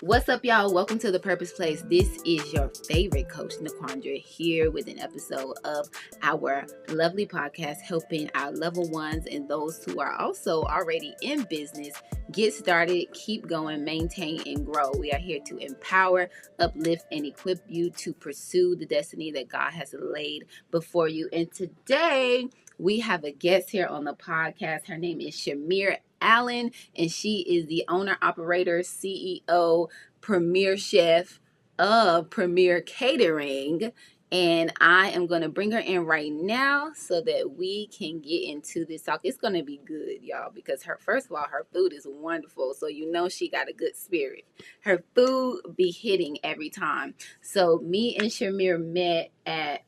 What's up, y'all? Welcome to The Purpose Place. This is your favorite coach, NaQuandra, here with an episode of our lovely podcast, helping our loved ones and those who are also already in business get started, keep going, maintain, and grow. We are here to empower, uplift, and equip you to pursue the destiny that God has laid before you. And today, we have a guest here on the podcast. Her name is Chimere Allen, and she is the owner, operator, CEO, premier chef of Premier Catering. And I am going to bring her in right now so that we can get into this talk. It's going to be good, y'all, because first of all, her food is wonderful. So you know she got a good spirit. Her food be hitting every time. So me and Chimere met at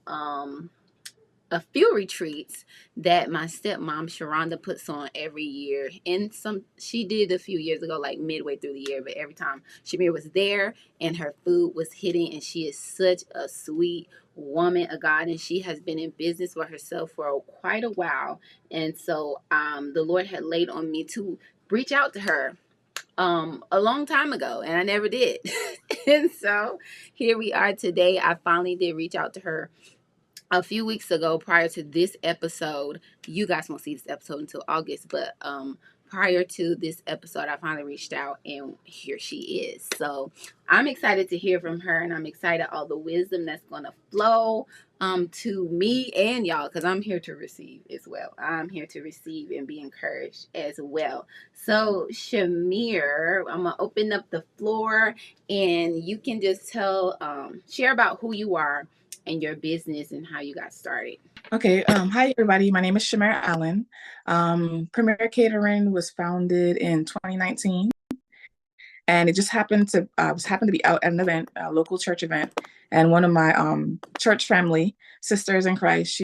a few retreats that my stepmom Sharonda puts on every year. And she did a few years ago, like midway through the year, but every time Chimere was there and her food was hitting, and she is such a sweet woman of God, and she has been in business for herself for quite a while. And so the Lord had laid on me to reach out to her a long time ago, and I never did. And so here we are today. I finally did reach out to her a few weeks ago, prior to this episode. You guys won't see this episode until August, but prior to this episode, I finally reached out, and here she is. So I'm excited to hear from her, and I'm excited all the wisdom that's going to flow to me and y'all, because I'm here to receive as well. I'm here to receive and be encouraged as well. So Chimere, I'm going to open up the floor, and you can just share about who you are and your business and how you got started. Okay. Hi, everybody. My name is Chimere Allen. Premier Catering was founded in 2019, and it just happened to be out at an event, a local church event, and one of my church family sisters in Christ, she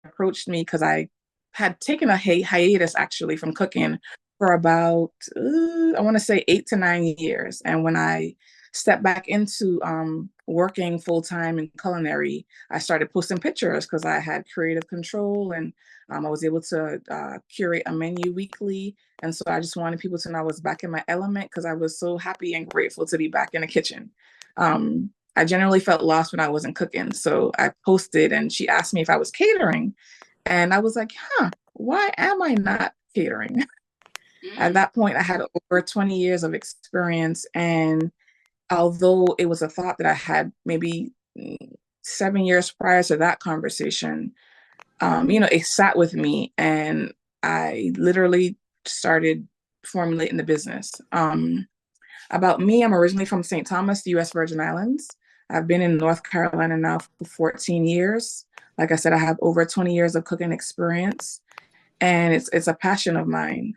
approached me because I had taken a hiatus actually from cooking for about I want to say 8 to 9 years, and when I stepped back into working full-time in culinary, I started posting pictures because I had creative control, and I was able to curate a menu weekly. And so I just wanted people to know I was back in my element, because I was so happy and grateful to be back in the kitchen. I generally felt lost when I wasn't cooking. So I posted, and she asked me if I was catering. And I was like, why am I not catering? At that point, I had over 20 years of experience, and although it was a thought that I had maybe 7 years prior to that conversation, it sat with me, and I literally started formulating the business. About me, I'm originally from St. Thomas, the U.S. Virgin Islands. I've been in North Carolina now for 14 years. Like I said, I have over 20 years of cooking experience, and it's a passion of mine.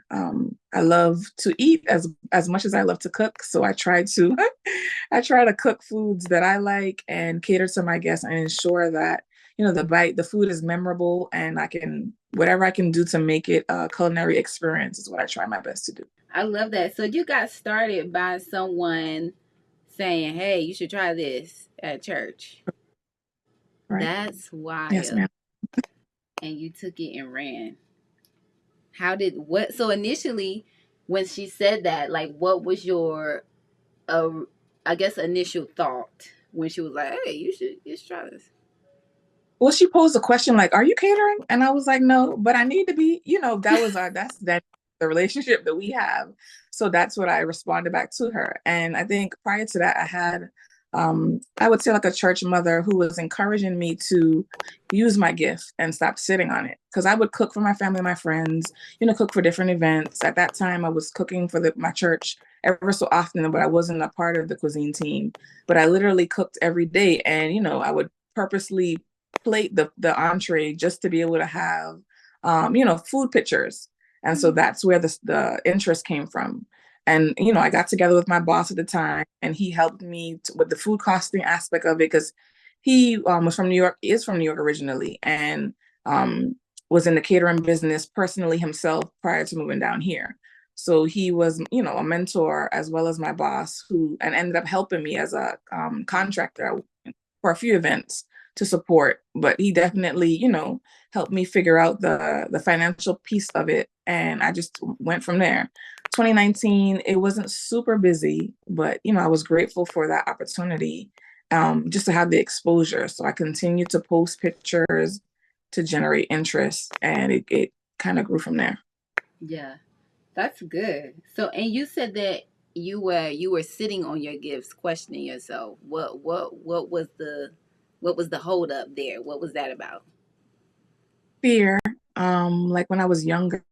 I love to eat as much as I love to cook. So I try to cook foods that I like and cater to my guests and ensure that, the food is memorable, and whatever I can do to make it a culinary experience is what I try my best to do. I love that. So you got started by someone saying, hey, you should try this at church. Right. That's wild. Yes, ma'am. And you took it and ran. So initially, when she said that, like, what was your, initial thought when she was like, hey, you should just try this? Well, she posed a question like, are you catering? And I was like, no, but I need to be, that's the relationship that we have. So that's what I responded back to her. And I think prior to that, I had, I would say, like, a church mother who was encouraging me to use my gift and stop sitting on it. Because I would cook for my family, my friends, cook for different events. At that time, I was cooking for my church ever so often, but I wasn't a part of the cuisine team. But I literally cooked every day. And, I would purposely plate the entree just to be able to have, food pictures. And so that's where the interest came from. And, I got together with my boss at the time, and he helped me with the food costing aspect of it, because he was from New York, is from New York originally, and was in the catering business personally himself prior to moving down here. So he was, a mentor as well as my boss, and ended up helping me as a contractor for a few events to support. But he definitely, helped me figure out the financial piece of it. And I just went from there. 2019, it wasn't super busy, but I was grateful for that opportunity, just to have the exposure. So I continued to post pictures to generate interest, and it kind of grew from there. Yeah, that's good. So, and you said that you were sitting on your gifts, questioning yourself. What was the hold up there? What was that about? Fear. Like when I was younger,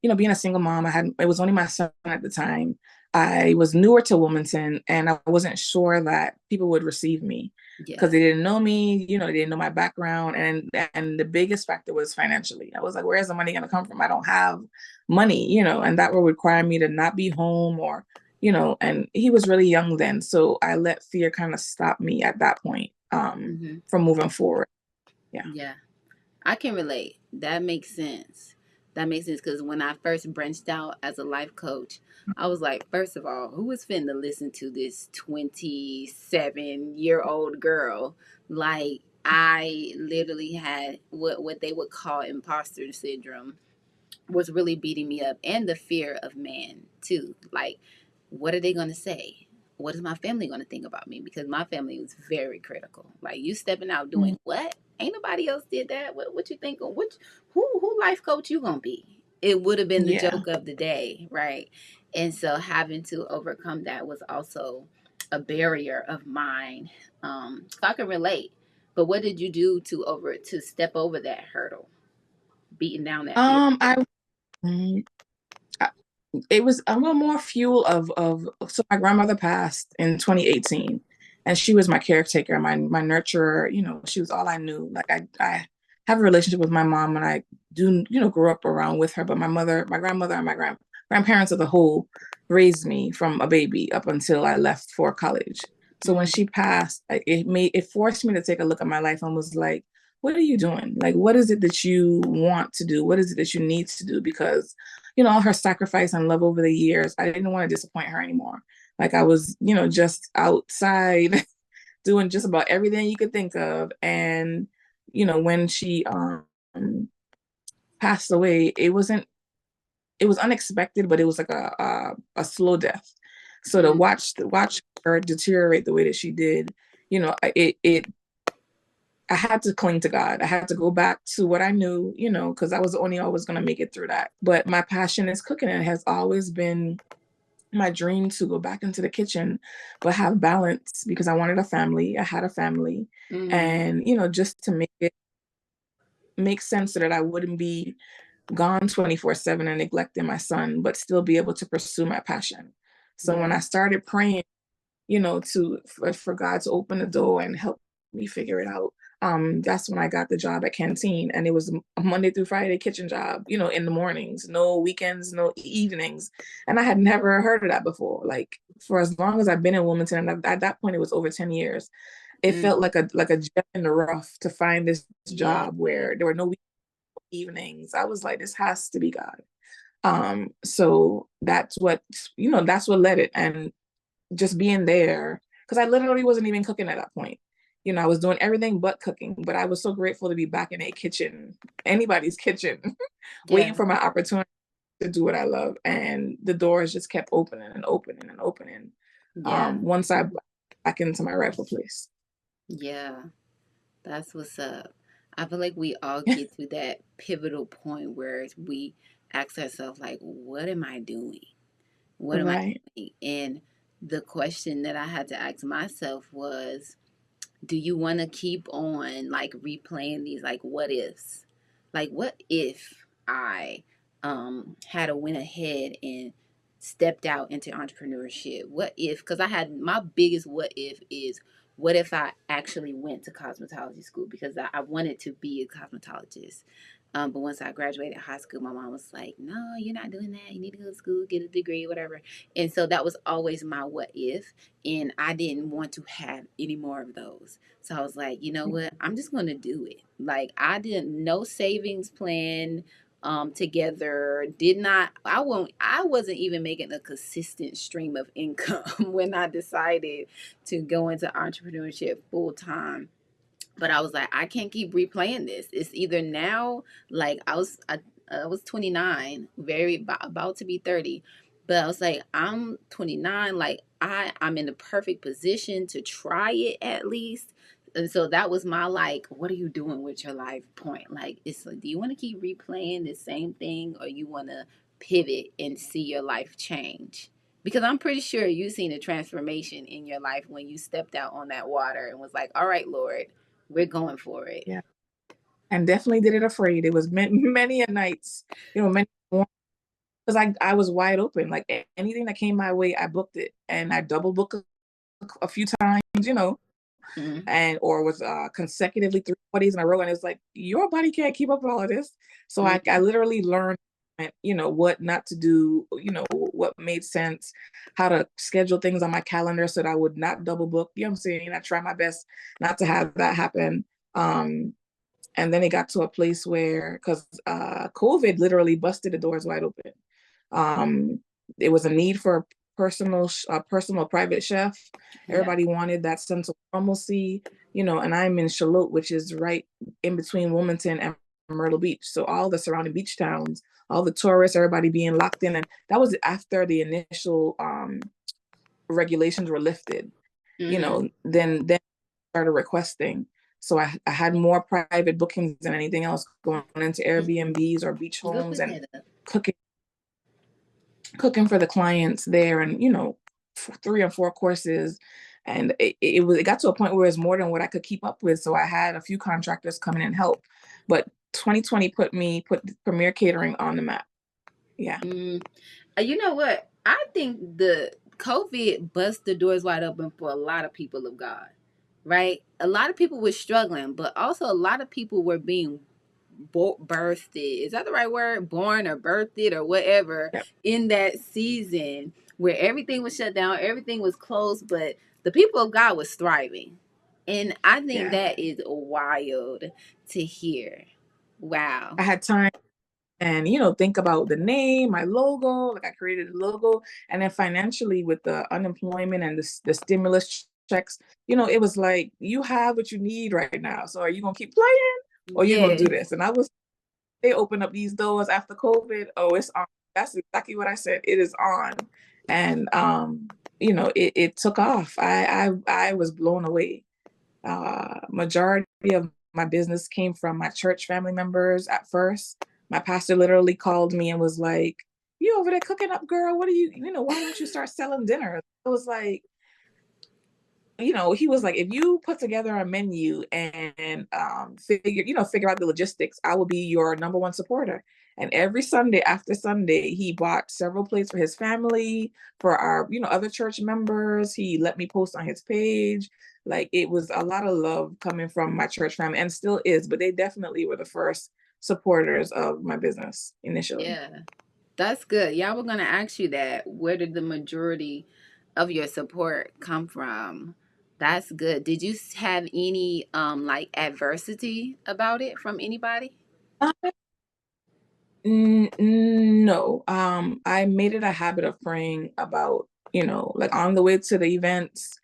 being a single mom, it was only my son at the time. I was newer to Wilmington, and I wasn't sure that people would receive me because Yeah. they didn't know me, they didn't know my background, and the biggest factor was financially. I was like, where's the money going to come from? I don't have money, and that would require me to not be home, or and he was really young then, so I let fear kind of stop me at that point, Hmm. from moving forward. Yeah. Yeah. I can relate. That makes sense. That makes sense because when I first branched out as a life coach, I was like, first of all, who is finna listen to this 27-year-old girl? Like, I literally had what they would call imposter syndrome was really beating me up, and the fear of man too. Like, what are they going to say? What is my family going to think about me? Because my family was very critical. Like, you stepping out doing what? Ain't nobody else did that. What you think? Who life coach you gonna be? It would have been the Yeah. joke of the day, right? And so having to overcome that was also a barrier of mine. So I can relate. But what did you do to step over that hurdle, beating down that fear? I mm, it was a little more fuel of so my grandmother passed in 2018, and she was my caretaker, my nurturer. She was all I knew. Like I have a relationship with my mom, and I do grew up around with her, but my grandmother, and my grandparents as a whole raised me from a baby up until I left for college. So when Mm, she passed, it forced me to take a look at my life and was like, what are you doing? Like, what is it that you want to do? What is it that you need to do? Because all her sacrifice and love over the years, I didn't want to disappoint her anymore. Like I was, just outside doing just about everything you could think of. And, when she passed away, it was unexpected, but it was like a slow death. So to mm, watch her deteriorate the way that she did, it I had to cling to God. I had to go back to what I knew, because I was the only always going to make it through that. But my passion is cooking, and it has always been my dream to go back into the kitchen, but have balance because I wanted a family. I had a family, mm. and just to make it make sense so that I wouldn't be gone 24/7 and neglecting my son, but still be able to pursue my passion. So when Yeah. I started praying, for God to open the door and help me figure it out. That's when I got the job at Canteen, and it was a Monday through Friday kitchen job, in the mornings, no weekends, no evenings, and I had never heard of that before. Like for as long as I've been in Wilmington, and at that point it was over 10 years. It Mm. felt like a gem in the rough to find this Yeah. job where there were no evenings. I was like, this has to be God. So that's what led it, and just being there because I literally wasn't even cooking at that point. I was doing everything but cooking, but I was so grateful to be back in a kitchen, anybody's kitchen, waiting Yeah. for my opportunity to do what I love. And the doors just kept opening and opening and opening. Yeah. Once I back into my rightful place. Yeah. That's what's up. I feel like we all get to that pivotal point where we ask ourselves, like, what am I doing? What am I Right. doing? And the question that I had to ask myself was, do you want to keep on like replaying these like what ifs? Like what if I had a went ahead and stepped out into entrepreneurship? What if, because I had my biggest what if is, what if I actually went to cosmetology school because I wanted to be a cosmetologist. But once I graduated high school, my mom was like, no, you're not doing that. You need to go to school, get a degree, whatever. And so that was always my what if. And I didn't want to have any more of those. So I was like, you know what? I'm just going to do it. Like I didn't no savings plan together. Did not I wasn't even making a consistent stream of income when I decided to go into entrepreneurship full time. But I was like, I can't keep replaying this. It's either now, like I was 29, about to be 30. But I was like, I'm 29, like I'm in the perfect position to try it at least. And so that was my like, what are you doing with your life point? Like, it's like, do you want to keep replaying the same thing, or you want to pivot and see your life change? Because I'm pretty sure you've seen a transformation in your life when you stepped out on that water and was like, all right, Lord, we're going for it. Yeah. And definitely did it afraid. It was many a nights, many more, because I was wide open. Like anything that came my way, I booked it, and I double booked a few times, Mm-hmm. and or was consecutively 3 days in a row, and it's like your body can't keep up with all of this. So I literally learned, what not to do, what made sense, how to schedule things on my calendar so that I would not double book. You know what I'm saying? I try my best not to have that happen. And then it got to a place where, because COVID literally busted the doors wide open. It was a need for a personal private chef. Yeah. Everybody wanted that sense of normalcy, and I'm in Charlotte, which is right in between Wilmington and Myrtle Beach. So all the surrounding beach towns, all the tourists, everybody being locked in. And that was after the initial regulations were lifted. Then started requesting. So I had more private bookings than anything else, going into Airbnbs or beach homes and cooking for the clients there, and 3 or 4 courses. And it got to a point where it was more than what I could keep up with. So I had a few contractors come in and help. But 2020 put Premier Catering on the map. Yeah. You know what? I think the COVID bust the doors wide open for a lot of people of God, right? A lot of people were struggling, but also a lot of people were being birthed. Is that the right word? Born or birthed or whatever, Yep. in that season where everything was shut down, everything was closed, but the people of God was thriving. And I think Yeah. that is wild to hear. Wow. I had time and think about the name, my logo. Like I created a logo, and then financially with the unemployment and the stimulus checks, it was like, you have what you need right now. So are you gonna keep playing, or are you gonna Yeah. do this? And they opened up these doors after COVID. Oh, it's on. That's exactly what I said. It is on. And it took off. I was blown away. Majority of my business came from my church family members at first. My pastor literally called me and was like, "You over there cooking up, girl? What are you, why don't you start selling dinner?" It was like, he was like, if you put together a menu and figure out the logistics, I will be your number one supporter. And every Sunday after Sunday, he bought several plates for his family, for our, other church members. He let me post on his page. Like, it was a lot of love coming from my church family, and still is, but they definitely were the first supporters of my business initially. Yeah. That's good. Yeah, we're gonna ask you that. Where did the majority of your support come from? That's good. Did you have any like adversity about it from anybody? Uh, no. I made it a habit of praying about, like on the way to the events,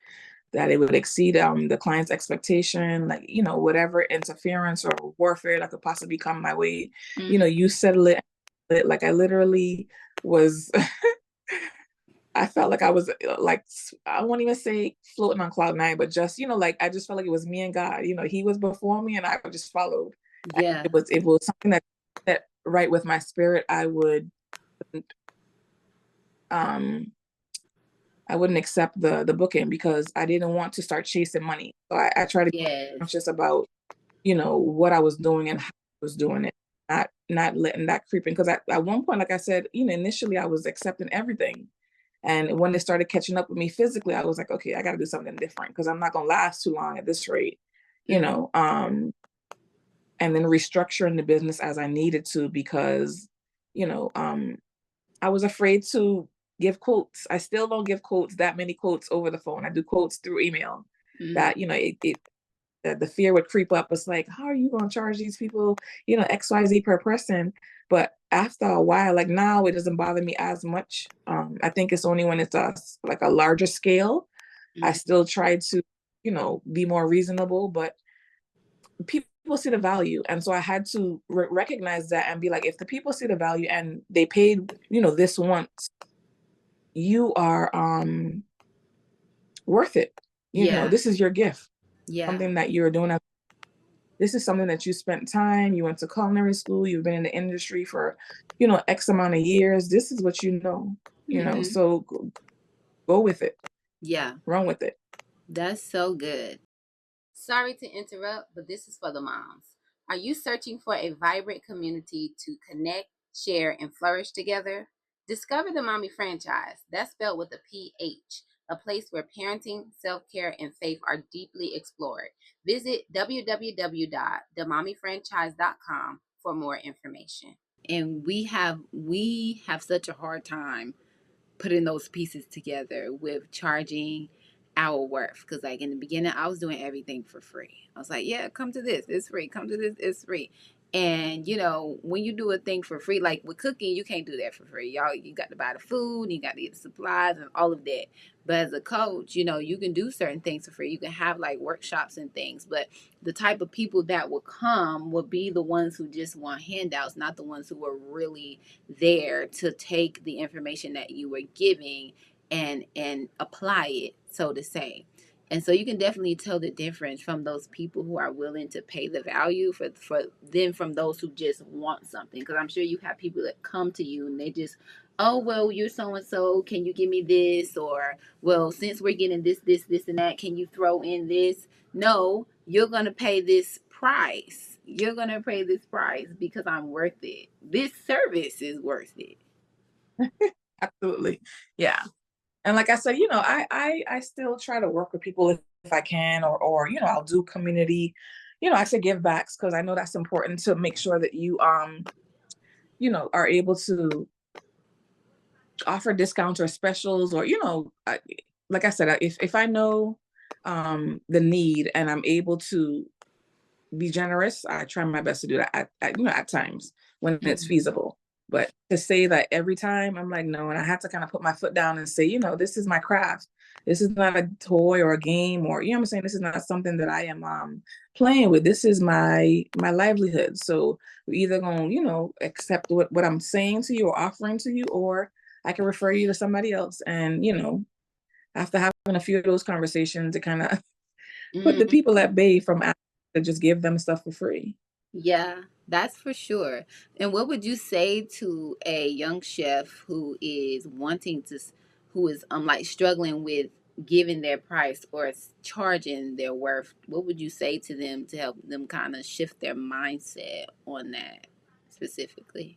that it would exceed the client's expectation, like, whatever interference or warfare that could possibly come my way, you settle it. Like I literally was, I felt like I was like, I won't even say floating on cloud 9, but just, like I just felt like it was me and God. He was before me and I just followed. Yeah. It was something that right with my spirit. Um I wouldn't accept the booking because I didn't want to start chasing money. So I tried to be Yes. conscious about, what I was doing and how I was doing it, not letting that creep in. Because at one point, like I said, initially I was accepting everything. And when they started catching up with me physically, I was like, okay, I got to do something different because I'm not going to last too long at this rate, you know. And then restructuring the business as I needed to because, I was afraid to give quotes. I still don't give quotes, that many quotes over the phone. I do quotes through email. That, the fear would creep up. It's like, how are you going to charge these people, XYZ per person? But after a while, like now, it doesn't bother me as much. I think it's only when it's like a larger scale. I still try to, be more reasonable, but people see the value. And so I had to recognize that and be like, if the people see the value and they paid, this once, you are worth it. Yeah. This is your gift. Yeah. Something that you're doing. This is something that you spent time, you went to culinary school, you've been in the industry for, X amount of years. This is what Mm-hmm. so go with it, Yeah. run with it. That's so good. Sorry to interrupt, but this is for the moms. Are you searching for a vibrant community to connect, share, and flourish together? Discover the Mommy Franchise. That's spelled with a PH, a place where parenting, self care, and faith are deeply explored. Visit www.themommyfranchise.com for more information. And we have such a hard time putting those pieces together with charging our worth, because like in the beginning I was doing everything for free. I was like, yeah, come to this, it's free, come to this, it's free. And when you do a thing for free, like with cooking, you can't do that for free. Y'all, you got to buy the food, you got to get the supplies and all of that. But as a coach, you can do certain things for free. You can have like workshops and things, but the type of people that will come will be the ones who just want handouts, not the ones who are really there to take the information that you were giving and apply it, so to say. And so you can definitely tell the difference from those people who are willing to pay the value for them from those who just want something. Because I'm sure you have people that come to you and they just, oh, well, you're so and so, can you give me this? Or, well, since we're getting this and that, can you throw in this? No, you're going to pay this price. You're going to pay this price because I'm worth it. This service is worth it. Absolutely. Yeah. And like I said, I still try to work with people if I can, or I'll do community, I say give backs, because I know that's important to make sure that you are able to offer discounts or specials, or like I said, if I know the need and I'm able to be generous, I try my best to do that at times when it's Mm-hmm. feasible. But to say that every time, I'm like, no. And I have to kind of put my foot down and say, this is my craft. This is not a toy or a game, or I'm saying, this is not something that I am playing with. This is my livelihood. So we're either going to accept what I'm saying to you or offering to you, or I can refer you to somebody else. And after having a few of those conversations, to kind of put the Mm-hmm. people at bay from to just give them stuff for free. Yeah, that's for sure. And what would you say to a young chef who is who is like struggling with giving their price or charging their worth? What would you say to them to help them kind of shift their mindset on that specifically?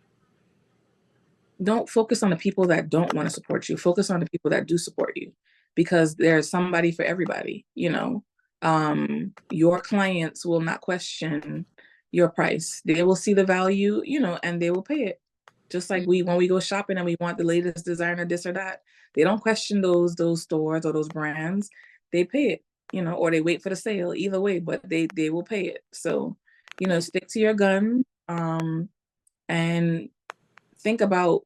Don't focus on the people that don't want to support you. Focus on the people that do support you, because there's somebody for everybody. Your clients will not question your price. They will see the value, and they will pay it. Just like when we go shopping and we want the latest designer, this or that, they don't question those stores or those brands. They pay it, or they wait for the sale. Either way, but they will pay it. So, stick to your gun, and think about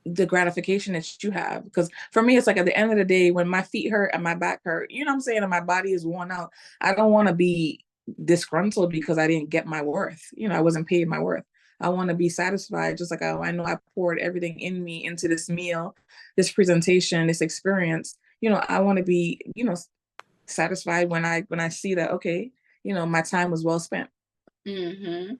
the gratification that you have. Because for me, it's like at the end of the day, when my feet hurt and my back hurt, what I'm saying, and my body is worn out, I don't want to be disgruntled because I didn't get my worth. I wasn't paid my worth. I want to be satisfied, just like I know I poured everything in me into this meal, this presentation, this experience. I want to be, satisfied when I see that, okay, my time was well spent. Mm-hmm.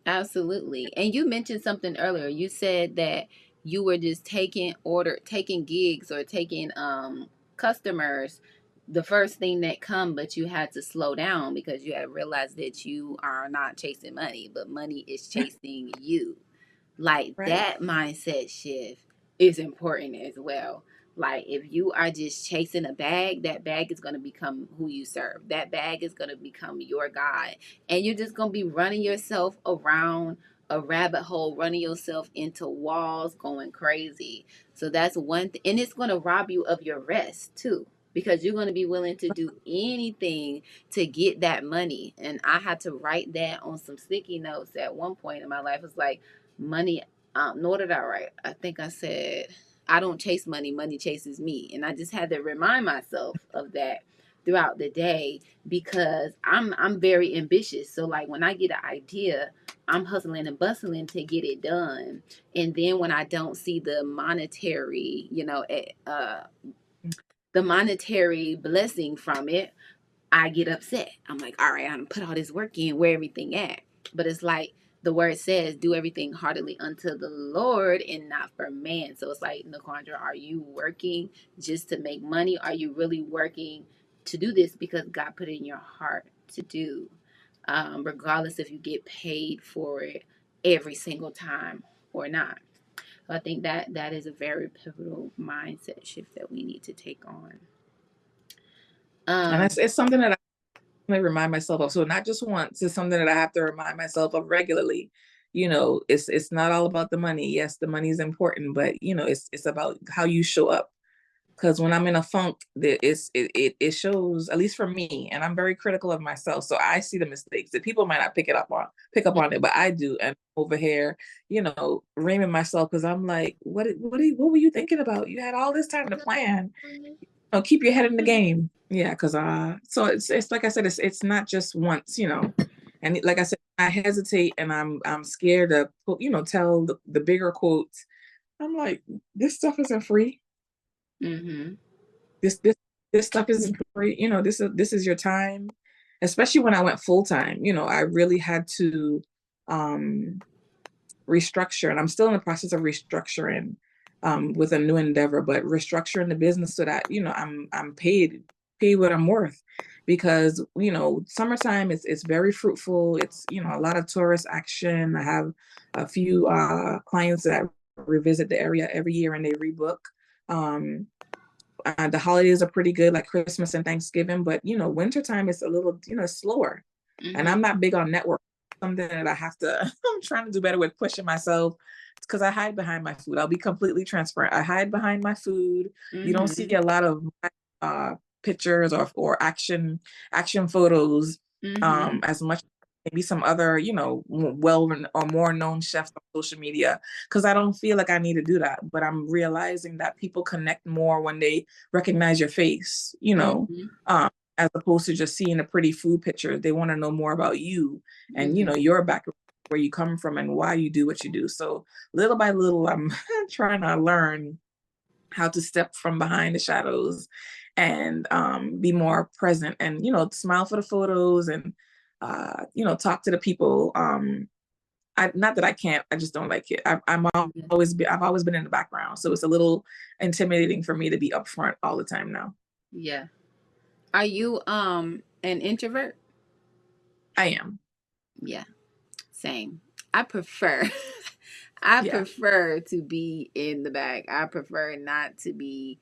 Absolutely. And you mentioned something earlier. You said that you were just taking gigs or taking customers the first thing that come, but you had to slow down because you had realized that you are not chasing money, but money is chasing you. Like Right. that mindset shift is important as well. Like if you are just chasing a bag, that bag is going to become who you serve. That bag is going to become your God. And you're just going to be running yourself around a rabbit hole, running yourself into walls, going crazy. So that's one thing. And it's going to rob you of your rest too, because you're going to be willing to do anything to get that money. And I had to write that on some sticky notes at one point in my life. It's like, money, nor did I write. I think I said, I don't chase money, money chases me. And I just had to remind myself of that throughout the day, because I'm very ambitious. So like when I get an idea, I'm hustling and bustling to get it done. And then when I don't see the monetary, the monetary blessing from it, I get upset. I'm like, all right, I'm put all this work in, where everything at? But it's like the word says, do everything heartily unto the Lord and not for man. So it's like, NaQuandra, are you working just to make money? Are you really working to do this because God put it in your heart to do? Regardless if you get paid for it every single time or not. So I think that is a very pivotal mindset shift that we need to take on. And it's something that I remind myself of. So not just once, it's something that I have to remind myself of regularly. It's not all about the money. Yes, the money is important, but it's about how you show up. Because when I'm in a funk, it shows, at least for me, and I'm very critical of myself. So I see the mistakes that people might not pick up on it, but I do. And over here, reaming myself because I'm like, what were you thinking about? You had all this time to plan. Keep your head in the game. Yeah, because so it's like I said, it's not just once, and like I said, I hesitate and I'm scared to tell the bigger quotes. I'm like, this stuff isn't free. Mm-hmm. This stuff isn't free. This is your time, especially when I went full time. I really had to restructure, and I'm still in the process of restructuring with a new endeavor, but restructuring the business so that I'm paid what I'm worth, because summertime it's very fruitful. It's a lot of tourist action. I have a few clients that revisit the area every year and they rebook. The holidays are pretty good, like Christmas and Thanksgiving, but wintertime is a little slower. Mm-hmm. And I'm not big on network. Something that I have to I'm trying to do better with, pushing myself, because I hide behind my food. I'll be completely transparent. I hide behind my food. You don't see a lot of pictures or action photos as much maybe some other well or more known chefs on social media, because I don't feel like I need to do that. But I'm realizing that people connect more when they recognize your face, as opposed to just seeing a pretty food picture. They want to know more about you and your background, where you come from and why you do what you do. So little by little, I'm trying to learn how to step from behind the shadows and be more present, and smile for the photos, and talk to the people. Not that I can't, I just don't like it. I've always been in the background, so it's a little intimidating for me to be upfront all the time now. Yeah. Are you an introvert? I am. Yeah. Same. I prefer prefer to be in the back. I prefer not to be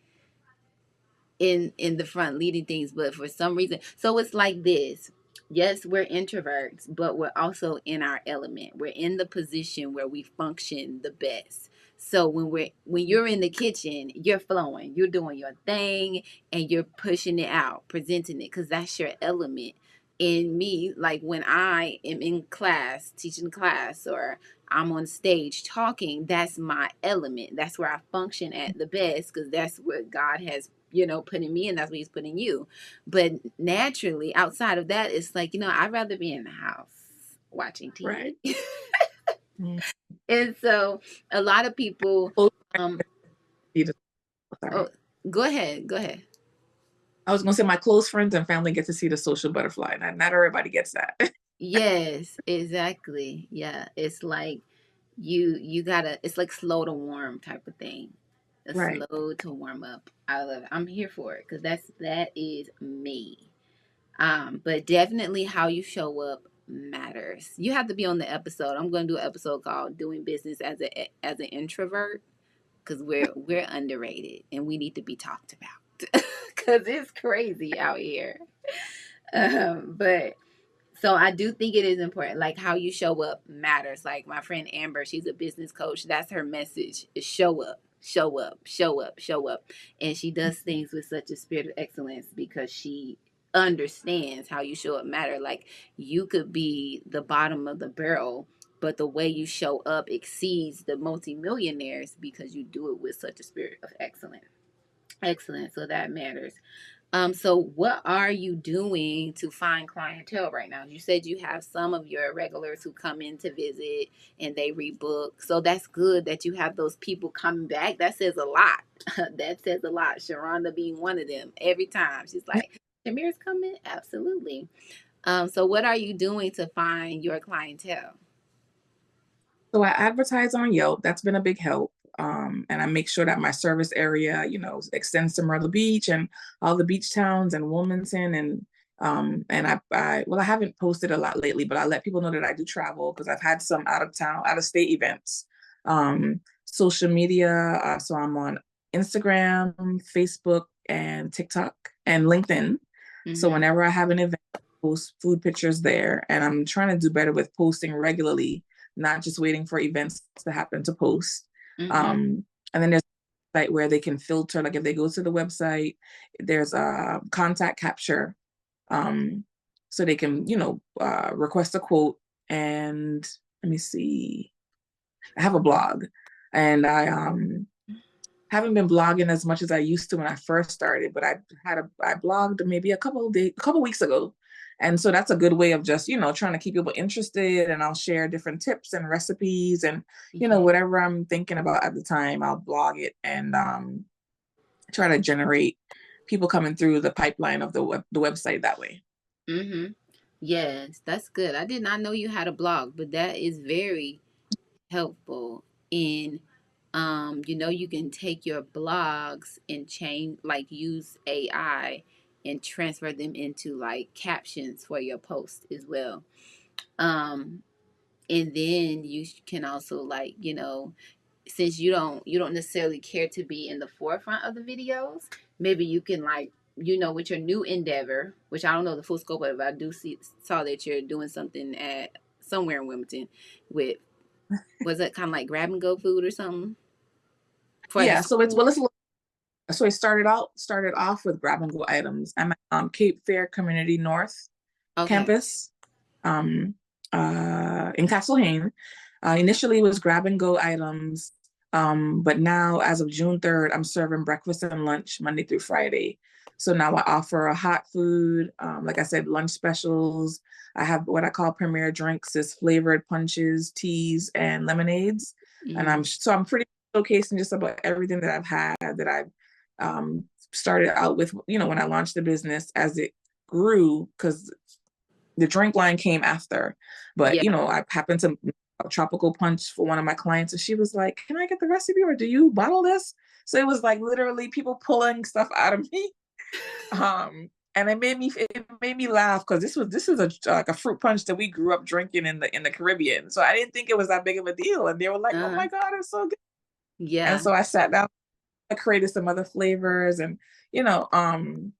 in the front leading things, but for some reason, so it's like this. Yes, we're introverts, but we're also in our element. We're in the position where we function the best. So when you're in the kitchen, you're flowing, you're doing your thing, and you're pushing it out, presenting it, because that's your element. In me, like when I am in class, teaching class, or I'm on stage talking, that's my element. That's where I function at the best, because that's what God has putting me in. That's what he's putting you. But naturally, outside of that, it's like, I'd rather be in the house watching TV. Right. And so a lot of people, oh, go ahead. I was gonna say my close friends and family get to see the social butterfly. Not everybody gets that. Yes, exactly. Yeah. It's like you gotta, it's like slow to warm type of thing. A Right. slow to warm up. I love it. I'm here for it, because that is me. But definitely how you show up matters. You have to be on the episode. I'm going to do an episode called "Doing Business as an Introvert," because we're underrated and we need to be talked about, because it's crazy out here. But so I do think it is important. Like how you show up matters. Like my friend Amber, she's a business coach. That's her message: is show up, show up, show up, show up. And she does things with such a spirit of excellence because she understands how you show up matter. Like you could be the bottom of the barrel, but the way you show up exceeds the multimillionaires because you do it with such a spirit of excellence. Excellent. So that matters. So what are you doing to find clientele right now? You said you have some of your regulars who come in to visit and they rebook. So that's good that you have those people coming back. That says a lot. That says a lot. Sharonda being one of them. Every time she's like, Shamire's coming? Absolutely. So what are you doing to find your clientele? So I advertise on Yelp. That's been a big help. And I make sure that my service area, extends to Myrtle Beach and all the beach towns and Wilmington and I haven't posted a lot lately, but I let people know that I do travel because I've had some out of state events. Social media, so I'm on Instagram, Facebook, and TikTok and LinkedIn. So Mm-hmm. whenever I have an event, I post food pictures there, and I'm trying to do better with posting regularly, not just waiting for events to happen to post. Mm-hmm. And then there's a site where they can filter, like if they go to the website, there's a contact capture. So they can, request a quote. And let me see, I have a blog, and I haven't been blogging as much as I used to when I first started, but I blogged maybe a couple weeks ago. And so that's a good way of just, trying to keep people interested, and I'll share different tips and recipes and, Yeah. whatever I'm thinking about at the time, I'll blog it and try to generate people coming through the pipeline of the website that way. Mm-hmm. Yes, that's good. I did not know you had a blog, but that is very helpful in you can take your blogs and change, like use AI and transfer them into like captions for your post as well. um and then you can also, like, since you don't necessarily care to be in the forefront of the videos, maybe you can, like, with your new endeavor, which I don't know the full scope of it, but I do saw that you're doing something at somewhere in Wilmington with, was it kind of like grab and go food or something for the Yeah, school? so it started off with grab and go items. I'm at Cape Fear Community North Okay. campus, um, in Castle Hayne. Initially, it was grab and go items, but now, as of June 3rd, I'm serving breakfast and lunch Monday through Friday. So now I offer a hot food, like I said, lunch specials. I have what I call premier drinks, is flavored punches, teas, and lemonades. And Mm-hmm. I'm pretty showcasing just about everything that I've had, that I've started out with, when I launched the business, as it grew, because the drink line came after. But, Yeah. I happened to make a tropical punch for one of my clients, and she was like, "Can I get the recipe, or do you bottle this?" So it was like literally people pulling stuff out of me. And it made me laugh, because this is like a fruit punch that we grew up drinking in the Caribbean. So I didn't think it was that big of a deal. And they were like, "Oh Uh-huh. my God, it's so good." And Yeah. so I sat down, I created some other flavors, and you know, um,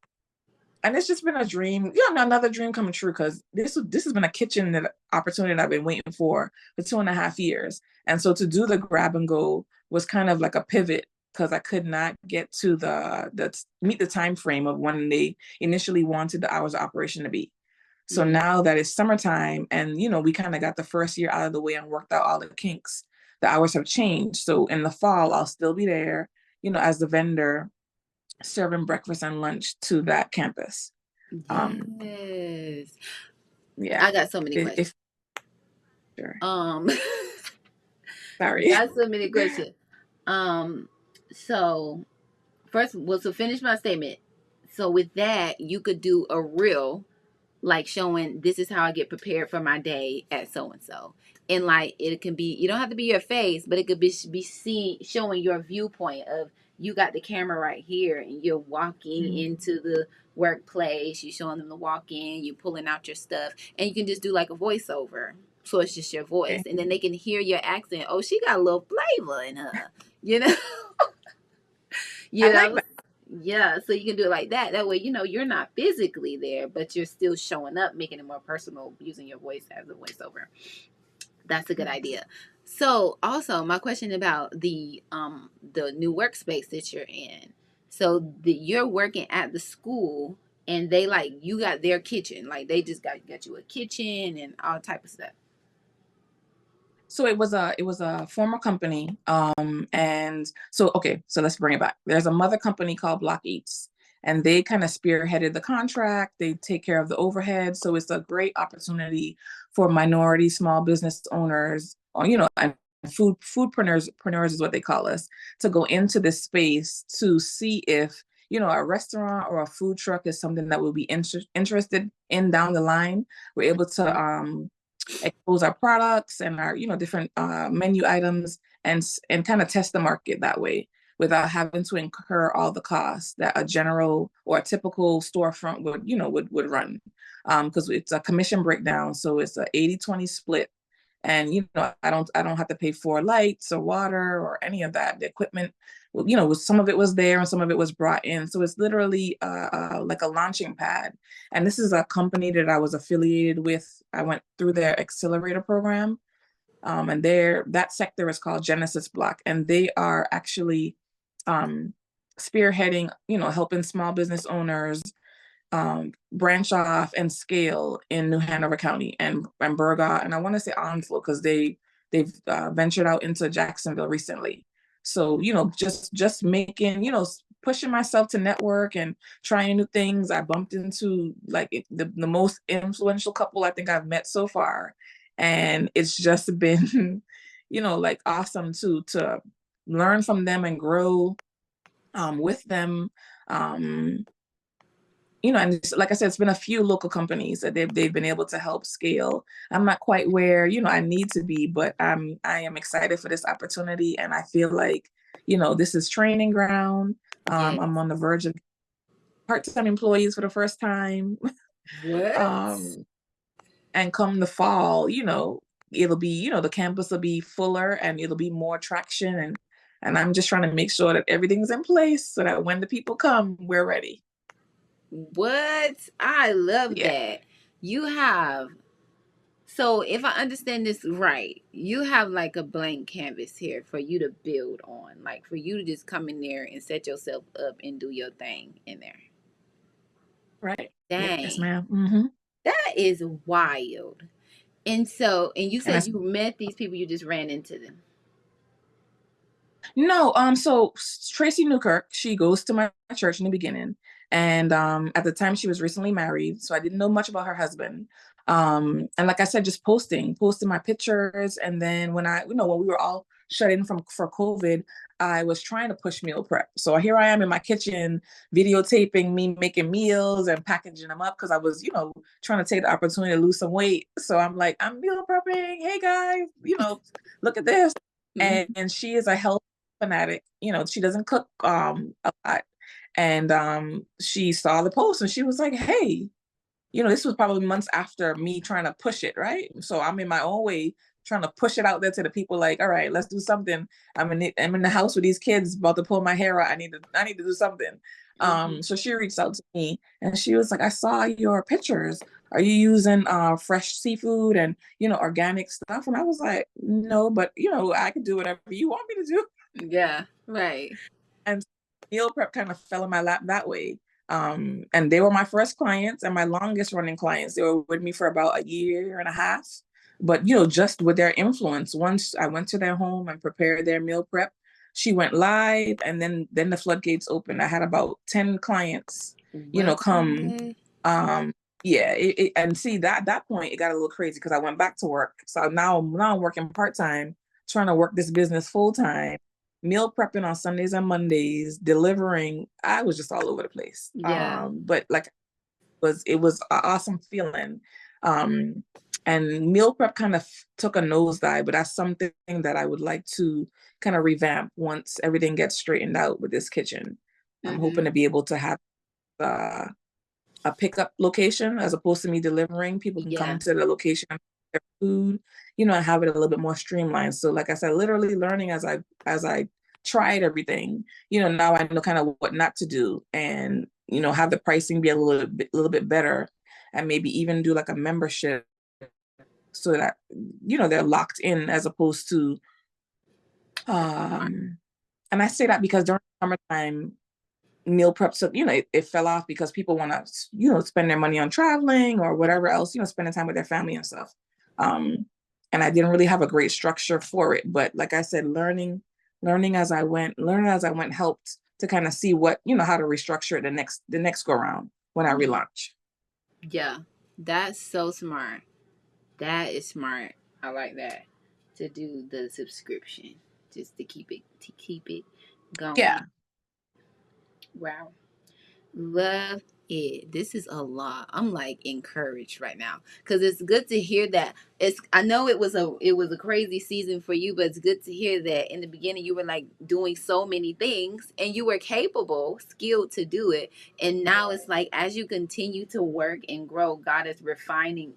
and it's just been a dream, another dream coming true, because this has been a kitchen opportunity that I've been waiting for 2.5 years. And so to do the grab and go was kind of like a pivot, because I could not get to the meet the time frame of when they initially wanted the hours of operation to be. So Mm-hmm. now that it's summertime, and we kind of got the first year out of the way and worked out all the kinks, the hours have changed. So in the fall, I'll still be there, as the vendor, serving breakfast and lunch to that campus. Um, Yes. yeah, I got so many questions. if sure. Um, Sorry. got so many questions. Um, so first, well, to finish my statement. So with that, you could do a reel, like showing this is how I get prepared for my day at so and so. And like it can be, you don't have to be your face, but it could be seen showing your viewpoint of, you got the camera right here and you're walking into the workplace, you showing them the walk in, you pulling out your stuff, and you can just do like a voiceover. So it's just your voice. Okay. And then they can hear your accent. Oh, she got a little flavor in her. You know? I You like know? that. Yeah, so you can do it like that. That way, you're not physically there, but you're still showing up, making it more personal, using your voice as a voiceover. That's a good idea. So, also, my question about the new workspace that you're in. So, you're working at the school, and they, like, you got their kitchen, like they just got you a kitchen and all type of stuff. So it was a former company. And so, okay, so let's bring it back. There's a mother company called Block Eats, and they kind of spearheaded the contract. They take care of the overhead. So it's a great opportunity for minority small business owners, or, and foodpreneurs is what they call us, to go into this space to see if, a restaurant or a food truck is something that we'll be interested in down the line. We're able to expose our products and our, different menu items, and kind of test the market that way without having to incur all the costs that a general or a typical storefront would run. Because it's a commission breakdown. So it's a 80-20 split. And, I don't have to pay for lights or water or any of that. The equipment, some of it was there and some of it was brought in. So it's literally like a launching pad. And this is a company that I was affiliated with. I went through their accelerator program. And that sector is called Genesis Block. And they are actually spearheading, helping small business owners branch off and scale in New Hanover County and Burgh, and I want to say Onslow, because they've ventured out into Jacksonville recently. So just making, pushing myself to network and trying new things. I bumped into like the most influential couple I think I've met so far, and it's just been like awesome to learn from them and grow with them. And like I said, it's been a few local companies that they've been able to help scale. I'm not quite where, I need to be, but I am excited for this opportunity. And I feel like, this is training ground. Yes. I'm on the verge of part-time employees for the first time. What? And come the fall, it'll be, the campus will be fuller and it'll be more traction. And I'm just trying to make sure that everything's in place so that when the people come, we're ready. What? I love that. So if I understand this right, you have like a blank canvas here for you to build on, like for you to just come in there and set yourself up and do your thing in there. Right. Dang. Yes, ma'am. Mm-hmm. That is wild. And you said you met these people, you just ran into them. No, so Tracy Newkirk, she goes to my church in the beginning. And at the time she was recently married, so I didn't know much about her husband. And like I said, just posting my pictures. And then when we were all shut in for COVID, I was trying to push meal prep. So here I am in my kitchen, videotaping me making meals and packaging them up because I was, trying to take the opportunity to lose some weight. So I'm like, I'm meal prepping. Hey guys, look at this. Mm-hmm. And she is a health fanatic. She doesn't cook a lot. And she saw the post and she was like, hey, this was probably months after me trying to push it, right? So I'm in my own way trying to push it out there to the people, like, all right, let's do something. I'm in the house with these kids about to pull my hair out. I need to do something. Mm-hmm. So she reached out to me and she was like, I saw your pictures. Are you using fresh seafood and organic stuff? And I was like, no, but I can do whatever you want me to do. Yeah, right. And meal prep kind of fell in my lap that way. And they were my first clients and my longest running clients. They were with me for about a year and a half. But, just with their influence, once I went to their home and prepared their meal prep, she went live, and then the floodgates opened. I had about 10 clients, come. Yeah. And see, at that point, it got a little crazy because I went back to work. So now I'm working part-time, trying to work this business full-time, meal prepping on Sundays and Mondays, delivering. I was just all over the place. Yeah. But like, it was an awesome feeling. And meal prep kind of took a nosedive, but that's something that I would like to kind of revamp once everything gets straightened out with this kitchen. I'm hoping to be able to have a pickup location as opposed to me delivering. People can come to the location, their food, and have it a little bit more streamlined. So like I said, literally learning as I tried everything, now I know kind of what not to do, and have the pricing be a little bit better, and maybe even do like a membership so that they're locked in, as opposed to and I say that because during summertime meal prep, so it fell off because people want to spend their money on traveling or whatever else, spending time with their family and stuff. And I didn't really have a great structure for it, but like I said, learning as I went helped to kind of see what, how to restructure it the next go round when I relaunch. Yeah, that's so smart. That is smart. I like that, to do the subscription just to keep it going. Yeah. Wow. Love it. This is a lot. I'm like encouraged right now because it's good to hear that. I know it was a crazy season for you, but it's good to hear that in the beginning you were like doing so many things and you were capable, skilled to do it. And now it's like as you continue to work and grow, God is refining.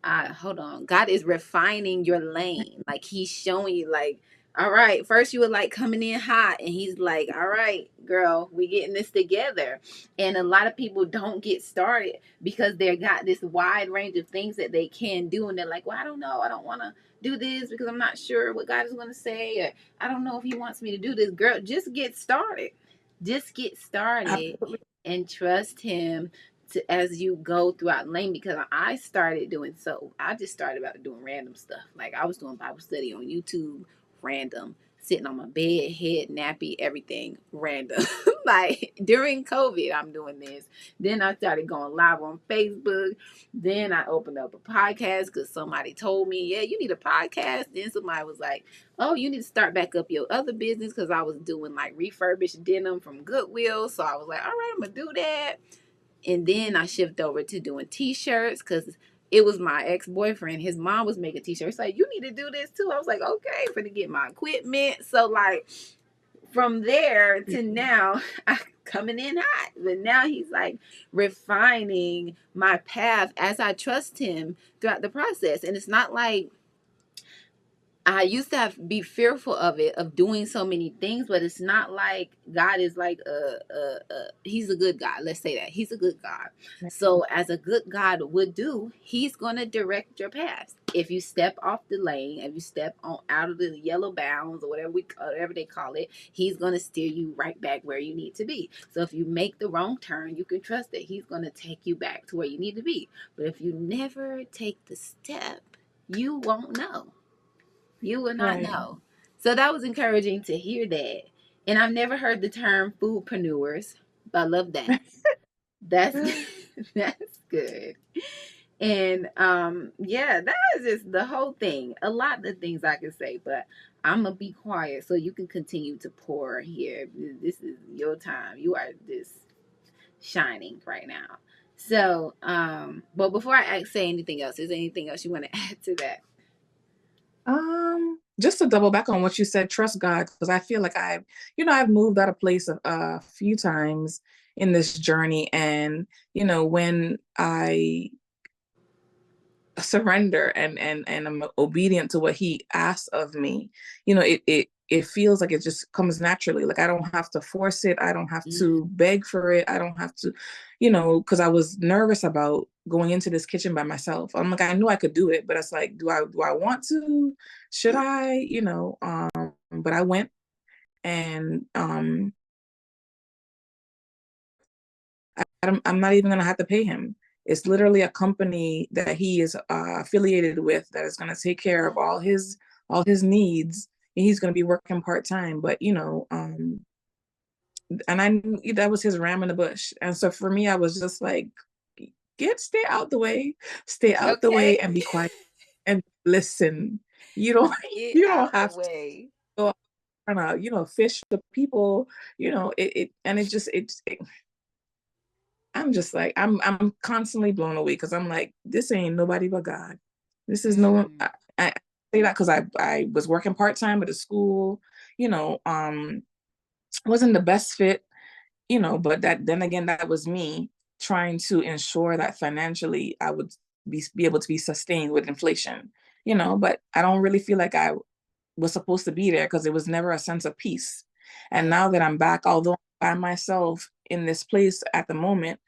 Hold on. God is refining your lane. Like he's showing you, like, all right, first you were like coming in hot, and he's like, all right, girl, we getting this together. And a lot of people don't get started because they got this wide range of things that they can do, and they're like, well, I don't know, I don't want to do this because I'm not sure what God is going to say, or I don't know if he wants me to do this. Girl, just get started. Just get started. Absolutely. And trust him as you go throughout lane, because I just started about doing random stuff. Like I was doing Bible study on YouTube, random, sitting on my bed, head nappy, everything random. Like during COVID, I'm doing this. Then I started going live on Facebook. Then I opened up a podcast because somebody told me, yeah, you need a podcast. Then somebody was like, oh, you need to start back up your other business, because I was doing like refurbished denim from Goodwill. So I was like, all right, I'm gonna do that. And then I shifted over to doing t-shirts because it was my ex-boyfriend. His mom was making t-shirts. Like, you need to do this too. I was like, okay, for to get my equipment. So like from there to now, I'm coming in hot. But now he's like refining my path as I trust him throughout the process. And it's not like I used to be fearful of it, of doing so many things, but it's not like God is like he's a good God. Let's say that he's a good God. So as a good God would do, he's going to direct your path. If you step off the lane, if you step on out of the yellow bounds or whatever they call it, he's going to steer you right back where you need to be. So if you make the wrong turn, you can trust that he's going to take you back to where you need to be. But if you never take the step, you won't know. You will not know. So that was encouraging to hear that. And I've never heard the term foodpreneurs, but I love that. That's that's good. And yeah, that is just the whole thing. A lot of things I can say, but I'm gonna be quiet so you can continue to pour here. This is your time. You are just shining right now. So, but before I say anything else, is there anything else you want to add to that? Just to double back on what you said, trust God, because I feel like I've moved out of place a few times in this journey, and when I surrender and I'm obedient to what He asks of me, it feels like it just comes naturally. Like I don't have to force it. I don't have to beg for it. I don't have to, because I was nervous about going into this kitchen by myself. I'm like, I knew I could do it, but it's like, do I want to? Should I? But I went, and I'm not even gonna have to pay him. It's literally a company that he is affiliated with that is gonna take care of all his needs. And he's gonna be working part-time, but and I knew that was his ram in the bush. And so for me, I was just like, stay out the way, and be quiet and listen. You don't have to go trying to fish the people. I'm just like, I'm constantly blown away because I'm like, this ain't nobody but God. This is no one. I say that because I was working part-time at a school, wasn't the best fit, but then again, that was me trying to ensure that financially I would be able to be sustained with inflation, but I don't really feel like I was supposed to be there because there was never a sense of peace. And now that I'm back, although I'm by myself in this place at the moment,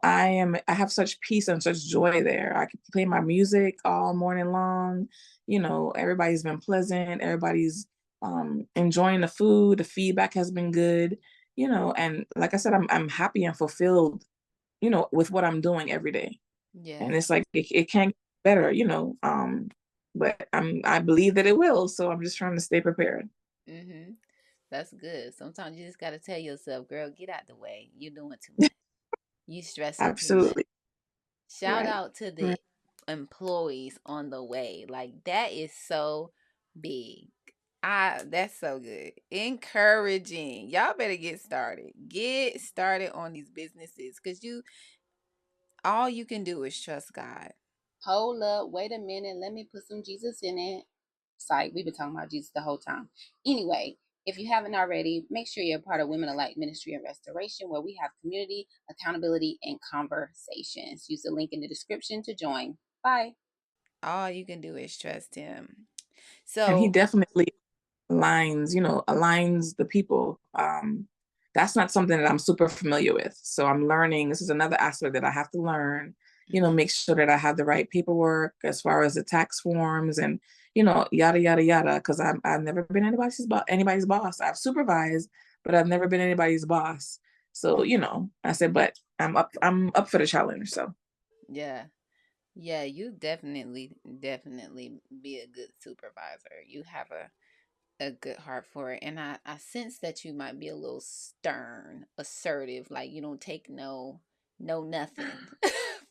I have such peace and such joy there. I can play my music all morning long. Everybody's been pleasant. Everybody's enjoying the food. The feedback has been good. And like I said, I'm happy and fulfilled, with what I'm doing every day. Yeah. And it's like it can't get better, but I believe that it will. So I'm just trying to stay prepared. That's good. Sometimes you just got to tell yourself, girl, get out the way. You're doing too much. You stressing too much. Absolutely. Shout Right. out to the Right. employees on the way. Like that is so big. That's so good. Encouraging. Y'all better get started. Get started on these businesses because all you can do is trust God. Hold up, wait a minute. Let me put some Jesus in it. Sorry, we've been talking about Jesus the whole time. Anyway, if you haven't already, make sure you're a part of Women Alike Ministry and Restoration, where we have community, accountability, and conversations. Use the link in the description to join. Bye. All you can do is trust Him. And he So, definitely aligns the people. That's not something that I'm super familiar with. So I'm learning. This is another aspect that I have to learn, mhm, make sure that I have the right paperwork as far as the tax forms and, yada, yada, yada. Because I've never been anybody's boss. I've supervised, but I've never been anybody's boss. So, I said, but I'm up for the challenge. So yeah. Yeah, you definitely be a good supervisor. You have a good heart for it. And I sense that you might be a little stern, assertive, like you don't take nothing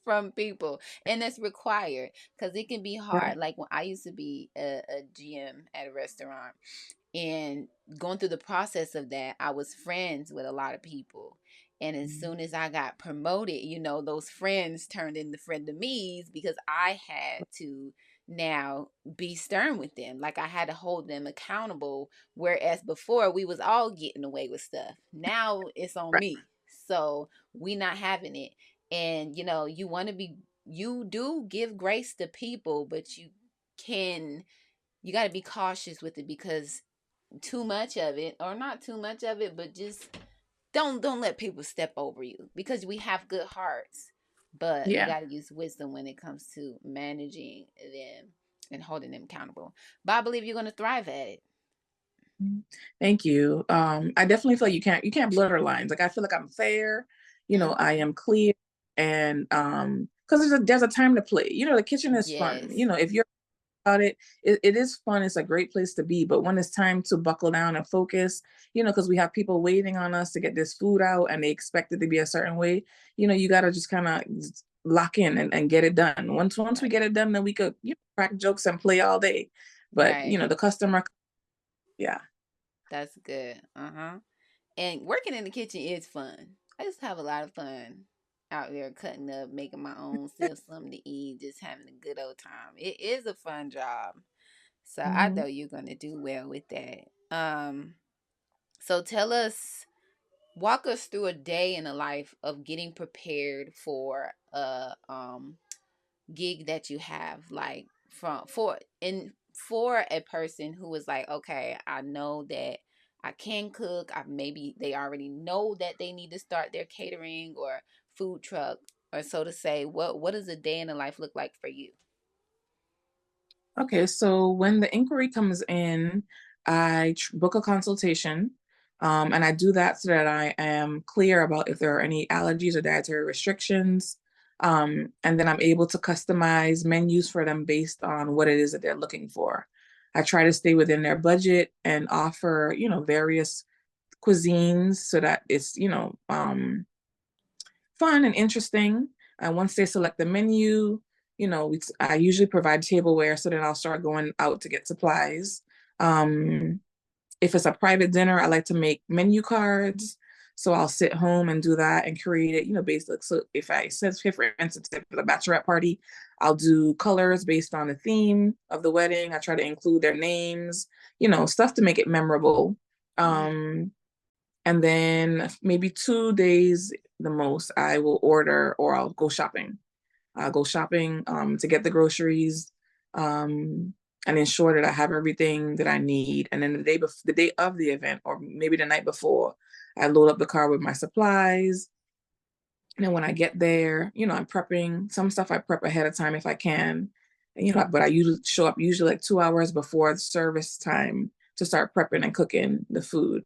from people. And that's required because it can be right. hard. Like when I used to be a GM at a restaurant and going through the process of that, I was friends with a lot of people. And as soon as I got promoted, those friends turned into frenemies because I had to now be stern with them. Like I had to hold them accountable. Whereas before we was all getting away with stuff. Now it's on Right. me. So we not having it. And you do give grace to people, but you got to be cautious with it because too much of it, or not too much of it, but just don't let people step over you because we have good hearts, but we Yeah. got to use wisdom when it comes to managing them and holding them accountable. But I believe you're going to thrive at it. Thank you. I definitely feel like you can't blur lines. Like I feel like I'm fair, I Mm-hmm. am clear, and because there's a time to play. The kitchen is fun. Yes. If you're about it is fun. It's a great place to be. But when it's time to buckle down and focus, because we have people waiting on us to get this food out and they expect it to be a certain way, you got to just kind of lock in and get it done. Once we Right. get it done, then we could crack jokes and play all day. But Right. the customer, yeah. That's good. Uh-huh. And working in the kitchen is fun. I just have a lot of fun out there cutting up, making my own self something to eat, just having a good old time. It is a fun job. So I Mhm. know you're gonna do well with that. So walk us through a day in the life of getting prepared for a gig that you have, like for a person who is like, okay, I know that I can cook. I maybe they already know that they need to start their catering or food truck, or so to say. What does a day in the life look like for you? Okay, so when the inquiry comes in, I book a consultation, and I do that so that I am clear about if there are any allergies or dietary restrictions, and then I'm able to customize menus for them based on what it is that they're looking for. I try to stay within their budget and offer, various cuisines so that it's, fun and interesting. And once they select the menu, I usually provide tableware, so then I'll start going out to get supplies. Um, if it's a private dinner, I like to make menu cards. So I'll sit home and do that and create it, basically. So if I said, for instance, for the bachelorette party, I'll do colors based on the theme of the wedding. I try to include their names, stuff to make it memorable. Mm-hmm. And then maybe 2 days the most, I will order or I'll go shopping. I'll go shopping to get the groceries and ensure that I have everything that I need. And then the day of the event, or maybe the night before, I load up the car with my supplies. And then when I get there, I'm prepping. Some stuff I prep ahead of time if I can. And, but I usually show up usually like 2 hours before the service time to start prepping and cooking the food.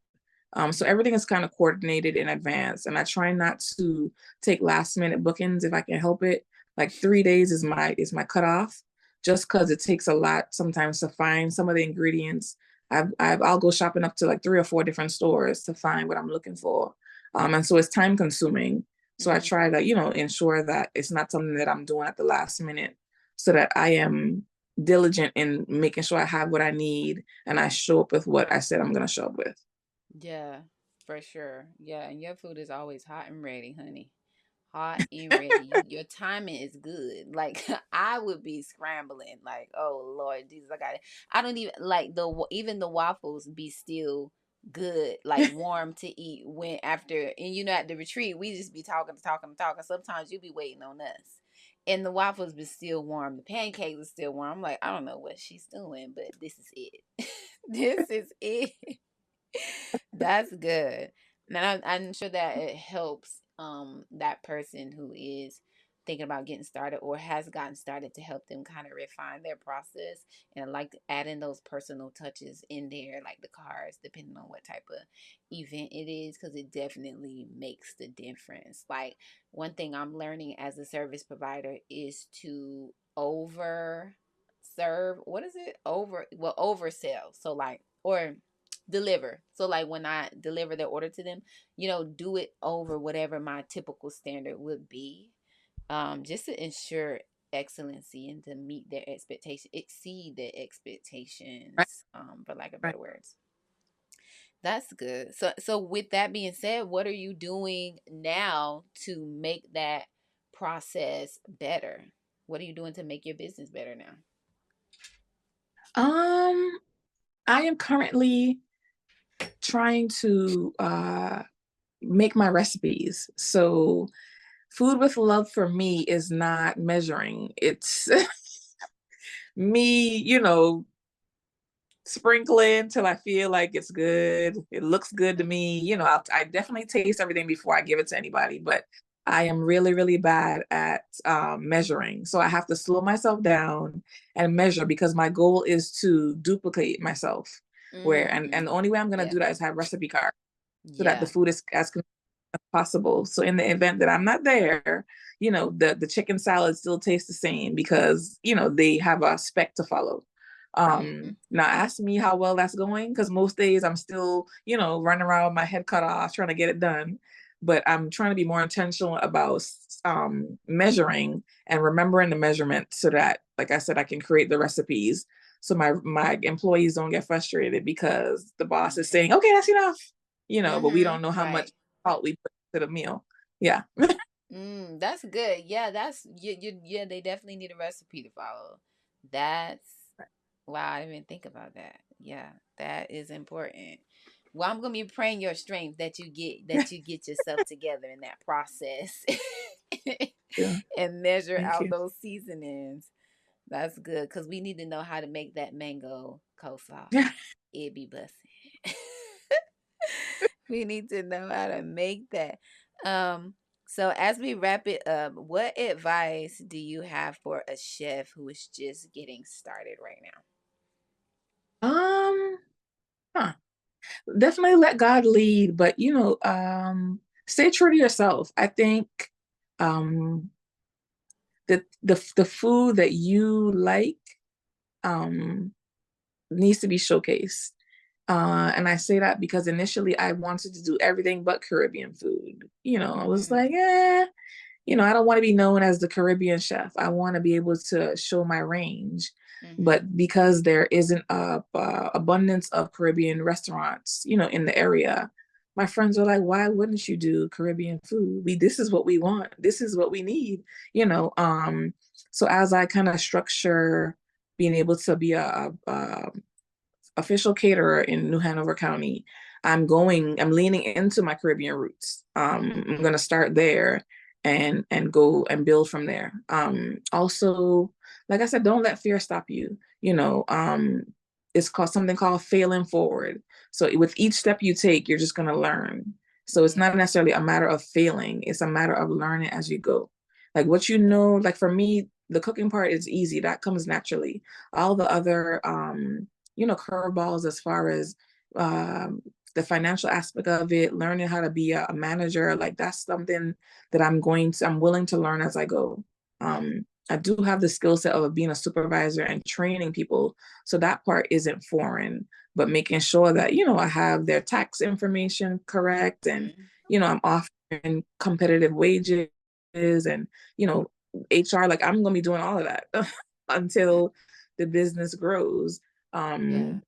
So everything is kind of coordinated in advance, and I try not to take last minute bookings if I can help it. Like 3 days is my cutoff, just because it takes a lot sometimes to find some of the ingredients I'll go shopping up to like 3 or 4 different stores to find what I'm looking for. And so it's time consuming. So I Mm-hmm. try to, ensure that it's not something that I'm doing at the last minute, so that I am diligent in making sure I have what I need and I show up with what I said I'm going to show up with. Yeah, for sure. Yeah, and your food is always hot and ready, honey. Hot and ready. Your timing is good. Like I would be scrambling. Like, oh Lord Jesus, I got it. I don't even like even the waffles be still good, like warm to eat when after. And at the retreat we just be talking. Sometimes you be waiting on us, and the waffles be still warm. The pancakes are still warm. I'm like, I don't know what she's doing, but this is it. This is it. That's good. Now I'm sure that it helps that person who is thinking about getting started or has gotten started, to help them kind of refine their process, and I like adding those personal touches in there, like the cards, depending on what type of event it is, because it definitely makes the difference. Like one thing I'm learning as a service provider is to over serve. What is it? Oversell. So like, or deliver. So like when I deliver the order to them, do it over whatever my typical standard would be, just to ensure excellency and to meet their expectation, exceed their Right, expectations, for lack of right. better words. That's good. So with that being said, what are you doing now to make that process better? What are you doing to make your business better now? Um, I am currently trying to make my recipes. So food with love for me is not measuring. It's me, sprinkling till I feel like it's good. It looks good to me. I definitely taste everything before I give it to anybody, but I am really, really bad at measuring. So I have to slow myself down and measure, because my goal is to duplicate myself. And the only way I'm gonna Yeah. do that is have recipe cards, so that the Yeah. food is as possible. So in the event that I'm not there, the chicken salad still tastes the same, because they have a spec to follow. Mm-hmm. Now ask me how well that's going, because most days I'm still, running around with my head cut off trying to get it done. But I'm trying to be more intentional about measuring and remembering the measurement, so that, like I said, I can create the recipes, so my employees don't get frustrated because the boss is saying, Okay. okay, that's enough, but we don't know Mm-hmm. how much Right. salt we put to the meal. Yeah. That's good. Yeah, yeah, they definitely need a recipe to follow. That's wow, I didn't even think about that. Yeah, that is important. Well, I'm gonna be praying your strength that you get yourself together in that process Yeah. and measure Thank out you. those seasonings. That's good because we need to know how to make that mango coleslaw. It be busting. We need to know how to make that. Um, so as we wrap it up, what advice do you have for a chef who is just getting started right now? um huh. Definitely let God lead, but stay true to yourself. I think um the food that you like um needs to be showcased. And I say that because initially I wanted to do everything but Caribbean food. I was like, Mm, I don't want to be known as the Caribbean chef. I want to be able to show my range. mm-hmm. But because there isn't a abundance of Caribbean restaurants, in the area, my friends are like, why wouldn't you do Caribbean food? This is what we want. This is what we need, you know. So as I kind of structure being able to be a official caterer in New Hanover County, I'm leaning into my Caribbean roots. I'm gonna start there and go and build from there. Also, like I said, don't let fear stop you. It's called something called failing forward. So with each step you take, you're just gonna learn. So it's not Yeah. necessarily a matter of failing, it's a matter of learning as you go. Like what like for me, the cooking part is easy, that comes naturally. All the other curveballs as far as um, the financial aspect of it, learning how to be a manager, like that's something that I'm willing to learn as I go. I do have the skill set of being a supervisor and training people. So that part isn't foreign, but making sure that, I have their tax information correct, and, Mhm. I'm offering competitive wages, and, you know, HR, like I'm going to be doing all of that until the business grows. Yeah.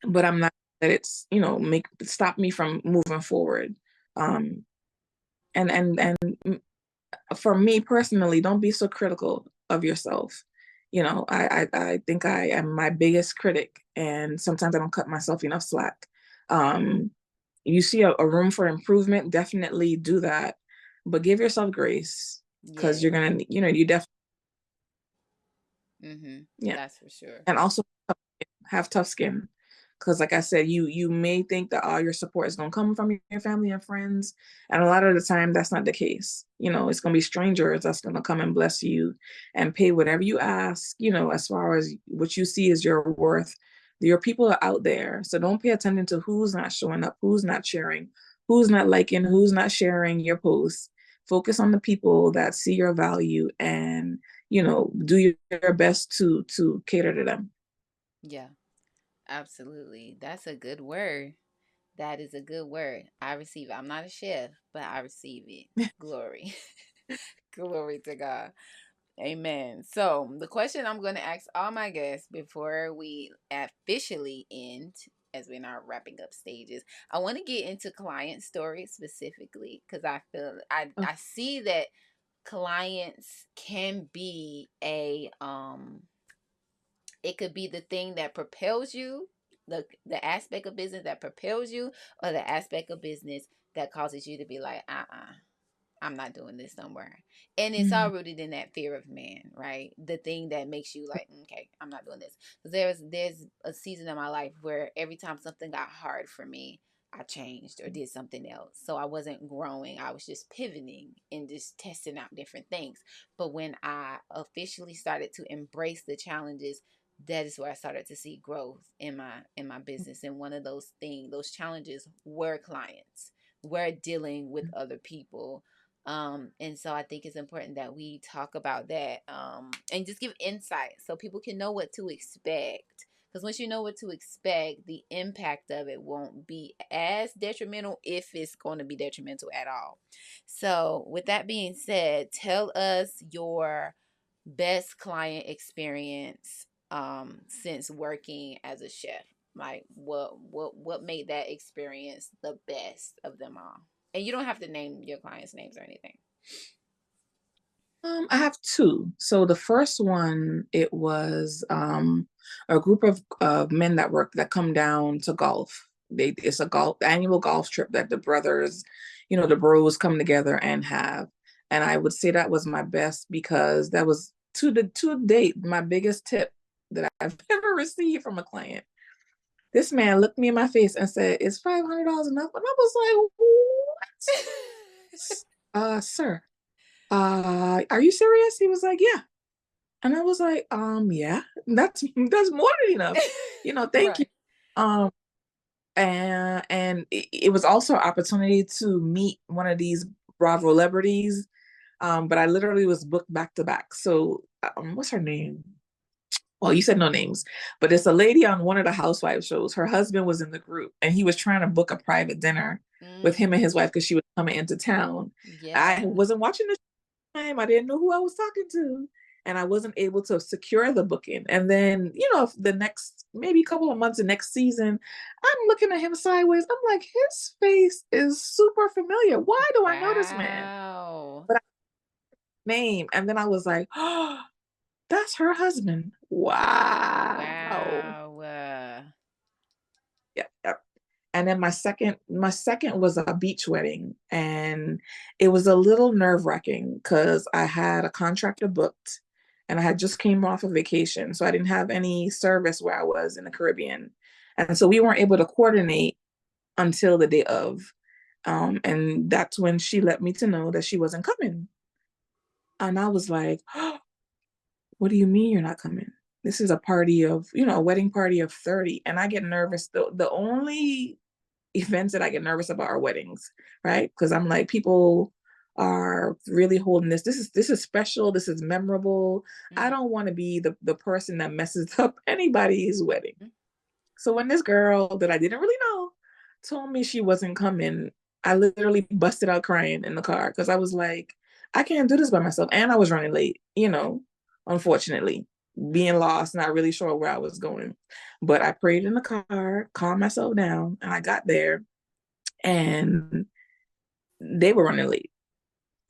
But I'm not that it's, make stop me from moving forward. Um, and for me personally, don't be so critical of yourself. I think I am my biggest critic, and sometimes I don't cut myself enough slack. Um, you see a room for improvement, definitely do that, but give yourself grace, because you're Yes. gonna, you definitely, yeah. That's for sure. And also have tough skin, because like I said, you may think that all your support is going to come from your family and friends, and a lot of the time that's not the case. It's going to be strangers that's going to come and bless you and pay whatever you ask, as far as what you see is your worth. Your people are out there, so don't pay attention to who's not showing up, who's not sharing, who's not liking, who's not sharing your posts. Focus on the people that see your value, and do your best to cater to them. Yeah, absolutely. That's a good word. That is a good word. I receive it. I'm not a chef, but I receive it. Glory. Glory to God. Amen. So, the question I'm going to ask all my guests before we officially end, as we're now wrapping up stages, I want to get into client stories specifically, because I feel I see that clients can be it could be the thing that propels you, the aspect of business that propels you, or the aspect of business that causes you to be like, I'm not doing this somewhere. And it's all Mhm. rooted in that fear of man, right? The thing that makes you like, okay, I'm not doing this. There's a season in my life where every time something got hard for me, I changed or did something else. So I wasn't growing. I was just pivoting and just testing out different things. But when I officially started to embrace the challenges, that is where I started to see growth in my business. And one of those challenges were clients, were dealing with other people, and so I think it's important that we talk about that, and just give insight so people can know what to expect. Because once you know what to expect, the impact of it won't be as detrimental, if it's going to be detrimental at all. So, with that being said, tell us your best client experience since working as a chef. Like what made that experience the best of them all? And you don't have to name your clients' names or anything. I have two. So the first one, it was a group of men that come down to golf. It's a annual golf trip that the brothers, the bros come together and have. And I would say that was my best, because that was to date my biggest tip that I've ever received from a client. This man looked me in my face and said, "Is $500 enough?" And I was like, "What? Sir, are you serious?" He was like, "Yeah." And I was like, "Yeah, that's more than enough. Thank you." Right. Um, and it was also an opportunity to meet one of these Bravo celebrities. But I literally was booked back to back. So, what's her name? Well, you said no names, but it's a lady on one of the housewife shows. Her husband was in the group, and he was trying to book a private dinner with him and his wife, because she was coming into town. I Yeah. wasn't watching the time. I didn't know who I was talking to, and I wasn't able to secure the booking. And then, the next maybe a couple of months, the next season, I'm looking at him sideways. I'm like, his face is super familiar. Why do I know this man? Wow. But I name, and then I was like, oh, that's her husband. Wow. Wow. Yeah, yeah. And then my second was a beach wedding, and it was a little nerve-wracking because I had a contractor booked, and I had just came off of vacation, so I didn't have any service where I was in the Caribbean, and so we weren't able to coordinate until the day of, and that's when she let me to know that she wasn't coming, and I was like, oh, "What do you mean you're not coming? This is a party of, a wedding party of 30," and I get nervous. The only events that I get nervous about are weddings, right? Because I'm like, people are really holding this. This is special. This is memorable. I don't want to be the person that messes up anybody's wedding. So when this girl that I didn't really know told me she wasn't coming, I literally busted out crying in the car because I was like, I can't do this by myself. And I was running late, unfortunately, being lost, not really sure where I was going. But I prayed in the car, calmed myself down, and I got there and they were running late.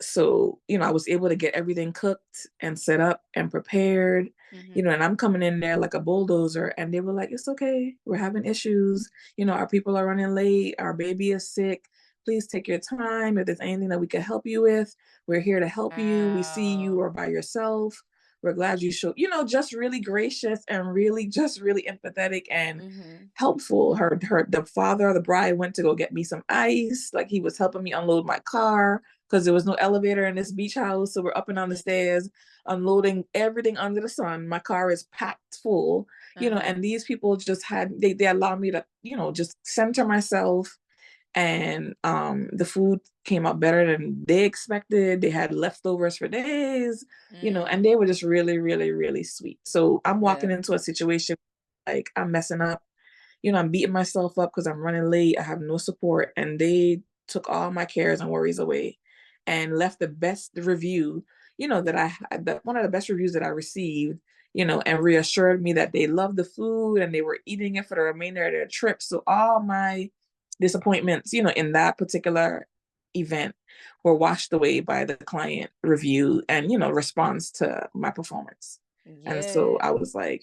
So, I was able to get everything cooked and set up and prepared, and I'm coming in there like a bulldozer. And they were like, it's okay. We're having issues. Our people are running late. Our baby is sick. Please take your time. If there's anything that we can help you with, we're here to help you. We see you are by yourself. We're glad you showed, just really gracious and really just really empathetic and helpful. The father of the bride went to go get me some ice. Like he was helping me unload my car because there was no elevator in this beach house. So we're up and down the stairs, unloading everything under the sun. My car is packed full, and these people just they allowed me to, just center myself. And the food came out better than they expected. They had leftovers for days, and they were just really, really, really sweet. So I'm walking into a situation like I'm messing up, I'm beating myself up because I'm running late. I have no support. And they took all my cares and worries away and left the best review, that I had, one of the best reviews that I received, and reassured me that they loved the food and they were eating it for the remainder of their trip. So all my disappointments, in that particular event were washed away by the client review and, response to my performance. And so I was like,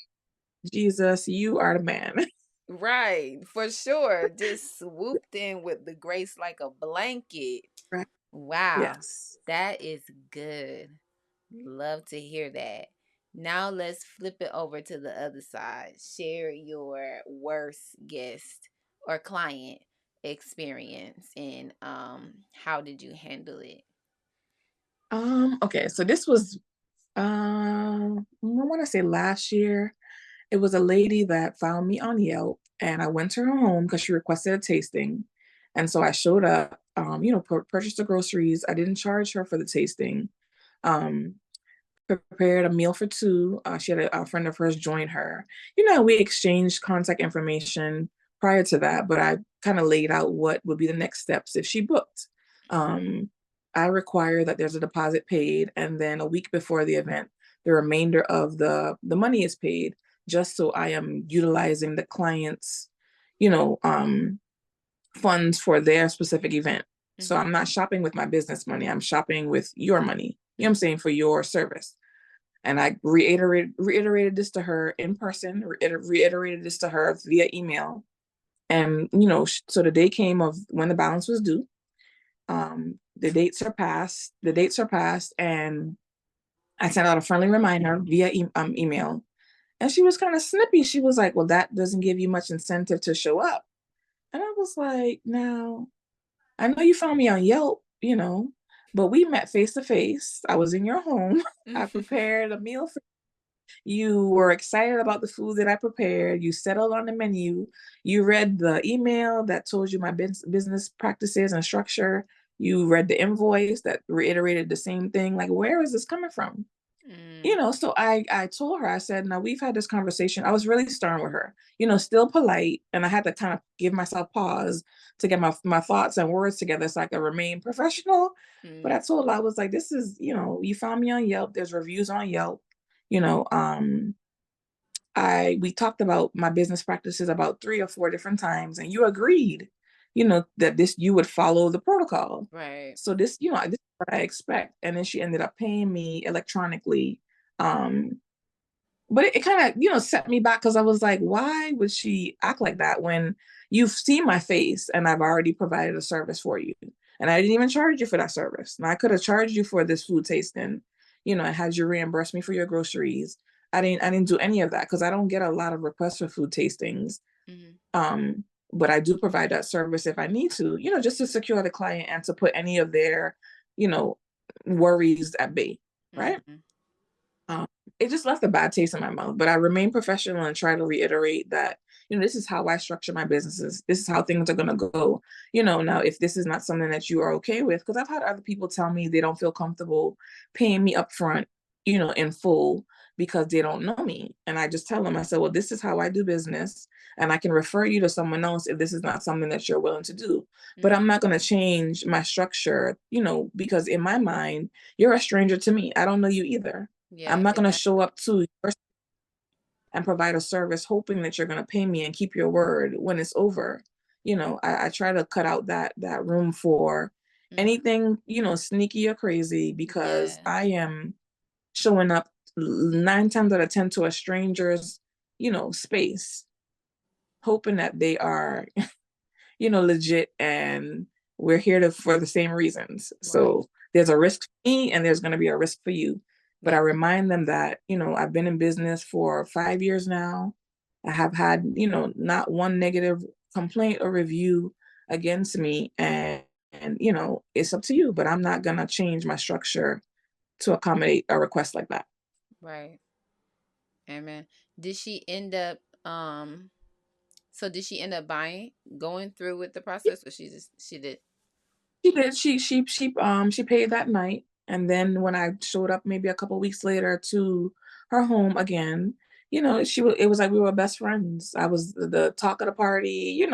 Jesus, you are the man. Right, for sure. Just swooped in with the grace like a blanket. Right. Wow, Yes. that is good. Love to hear that. Now let's flip it over to the other side. Share your worst guest or client experience and how did you handle it? Okay, so this was I want to say last year. It was a lady that found me on Yelp and I went to her home because she requested a tasting. And so I showed up, purchased the groceries. I didn't charge her for the tasting. Um, Prepared a meal for two. She had a friend of hers join her. We exchanged contact information prior to that, but I kind of laid out what would be the next steps if she booked. Um, I require that there's a deposit paid, and then a week before the event, the remainder of the money is paid, just so I am utilizing the client's, you know, um, funds for their specific event. So I'm not shopping with my business money. I'm shopping with your money. You know what I'm saying? For your service. And I reiterated this to her in person, reiterated this to her via email. And, so the day came of when the balance was due. The dates are passed. And I sent out a friendly reminder via email. And she was kind of snippy. She was like, well, that doesn't give you much incentive to show up. And I was like, now, I know you found me on Yelp, but we met face to face. I was in your home. I prepared a meal for you. Were excited about the food that I prepared. You settled on the menu. You read the email that told you my business practices and structure. You read the invoice that reiterated the same thing. Like, where is this coming from? So I told her, I said, now we've had this conversation. I was really stern with her, still polite. And I had to kind of give myself pause to get my thoughts and words together so I could remain professional. But I told her, I was like, this is, you found me on Yelp. There's reviews on Yelp. You know, we talked about my business practices about 3 or 4 different times, and you agreed, that you would follow the protocol. Right. So this is what I expect. And then she ended up paying me electronically. But it kind of, set me back because I was like, why would she act like that when you've seen my face and I've already provided a service for you? And I didn't even charge you for that service. Now I could have charged you for this food tasting, and had you reimburse me for your groceries. I didn't do any of that because I don't get a lot of requests for food tastings. But I do provide that service if I need to, just to secure the client and to put any of their, worries at bay. Right. it just left a bad taste in my mouth. But I remain professional and try to reiterate that, this is how I structure my businesses. This is how things are going to go. Now if this is not something that you are okay with, because I've had other people tell me they don't feel comfortable paying me upfront, in full because they don't know me. And I just tell them, I said, well, this is how I do business. And I can refer you to someone else if this is not something that you're willing to do. But I'm not going to change my structure, because in my mind, you're a stranger to me. I don't know you either. Yeah, I'm not going to exactly. show up to your and provide a service hoping that you're going to pay me and keep your word when it's over. I try to cut out that room for Mm, anything, sneaky or crazy, because yeah, I am showing up 9 times out of 10 to a stranger's, space, hoping that they are, legit, and we're here for the same reasons. right. So there's a risk for me and there's going to be a risk for you. But I Yep. remind them that, I've been in business for 5 years now. I have had, not one negative complaint or review against me. And, it's up to you, but I'm not going to change my structure to accommodate a request like that. Right. Amen. Did she end up so did she end up going through with the process, or she did? She did. She paid that night, and then when I showed up maybe a couple weeks later to her home again, it was like we were best friends. I was the talk of the party.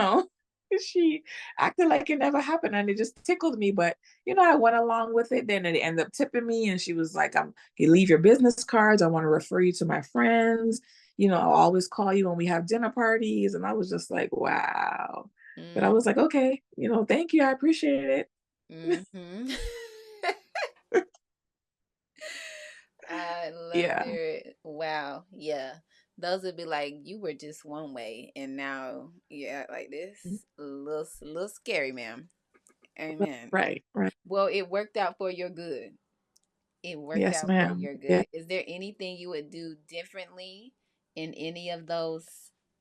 She acted like it never happened, and it just tickled me. But I went along with it. Then it ended up tipping me, and she was like, You leave your business cards. I want to refer you to my friends. I'll always call you when we have dinner parties." And I was just like, wow. But I Mm, was like, okay, thank you. I appreciate it. mm-hmm. I love to Yeah, hear it. Wow. Yeah. Those would be like, you were just one way and now yeah, like this. A little scary, ma'am. Amen. right, right. Well, it worked out for your good. It worked Yes, out for ma'am. your Yeah. good. Is there anything you would do differently in any of those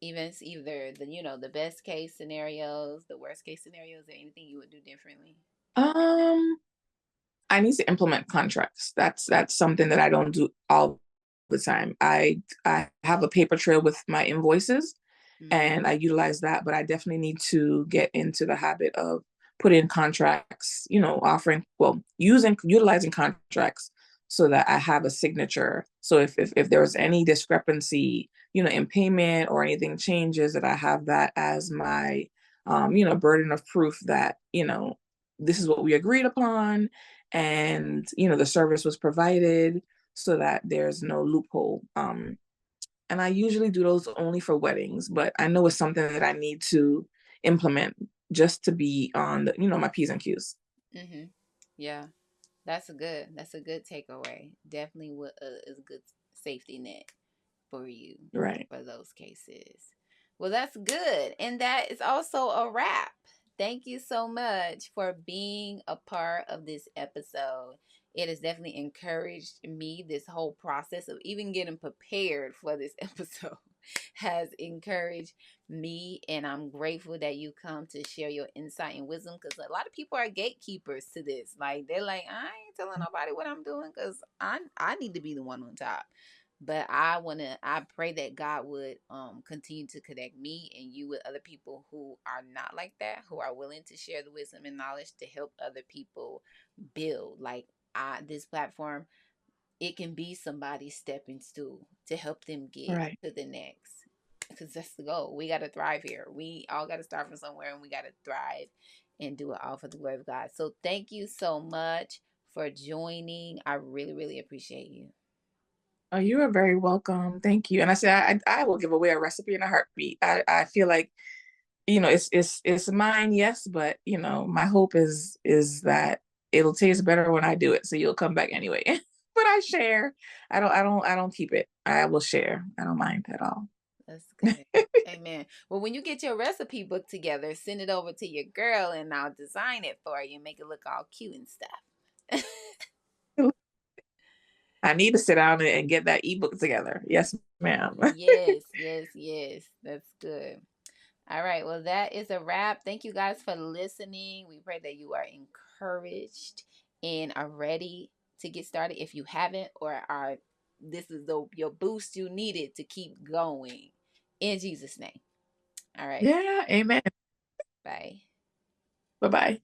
events? Either the best case scenarios, the worst case scenarios, or anything you would do differently? Um, I need to implement contracts. That's something that I don't do all the time. I have a paper trail with my invoices, Mm, and I utilize that, but I definitely need to get into the habit of putting contracts, offering, well, utilizing contracts so that I have a signature. So if there was any discrepancy, in payment or anything changes, that I have that as my burden of proof that, this is what we agreed upon, and the service was provided, so that there's no loophole. And I usually do those only for weddings, but I know it's something that I need to implement just to be on my P's and Q's. mm-hmm. Yeah. That's a good takeaway. Definitely is a good safety net for you Right. for those cases. Well, that's good. And that is also a wrap. Thank you so much for being a part of this episode. It has definitely encouraged me. This whole process of even getting prepared for this episode has encouraged me, and I'm grateful that you come to share your insight and wisdom, because a lot of people are gatekeepers to this. Like, they're like, I ain't telling nobody what I'm doing because I need to be the one on top. But I pray that God would continue to connect me and you with other people who are not like that, who are willing to share the wisdom and knowledge to help other people build. Like, this platform, it can be somebody's stepping stool to help them get Right. to the next. Because that's the goal. We got to thrive here. We all got to start from somewhere, and we got to thrive and do it all for the glory of God. So thank you so much for joining. I really, really appreciate you. Oh, you are very welcome. Thank you. And I said I will give away a recipe in a heartbeat. I feel like, it's mine, yes, but my hope is that it'll taste better when I do it. So you'll come back anyway. But I share. I don't keep it. I will share. I don't mind at all. That's good. Amen. Well, when you get your recipe book together, send it over to your girl and I'll design it for you and make it look all cute and stuff. I need to sit down and get that ebook together. Yes, ma'am. Yes, yes, yes. That's good. All right. Well, that is a wrap. Thank you guys for listening. We pray that you are encouraged and are ready to get started if you haven't, or are this is your boost you needed to keep going. In Jesus' name. All right. Yeah, amen. Bye. Bye-bye.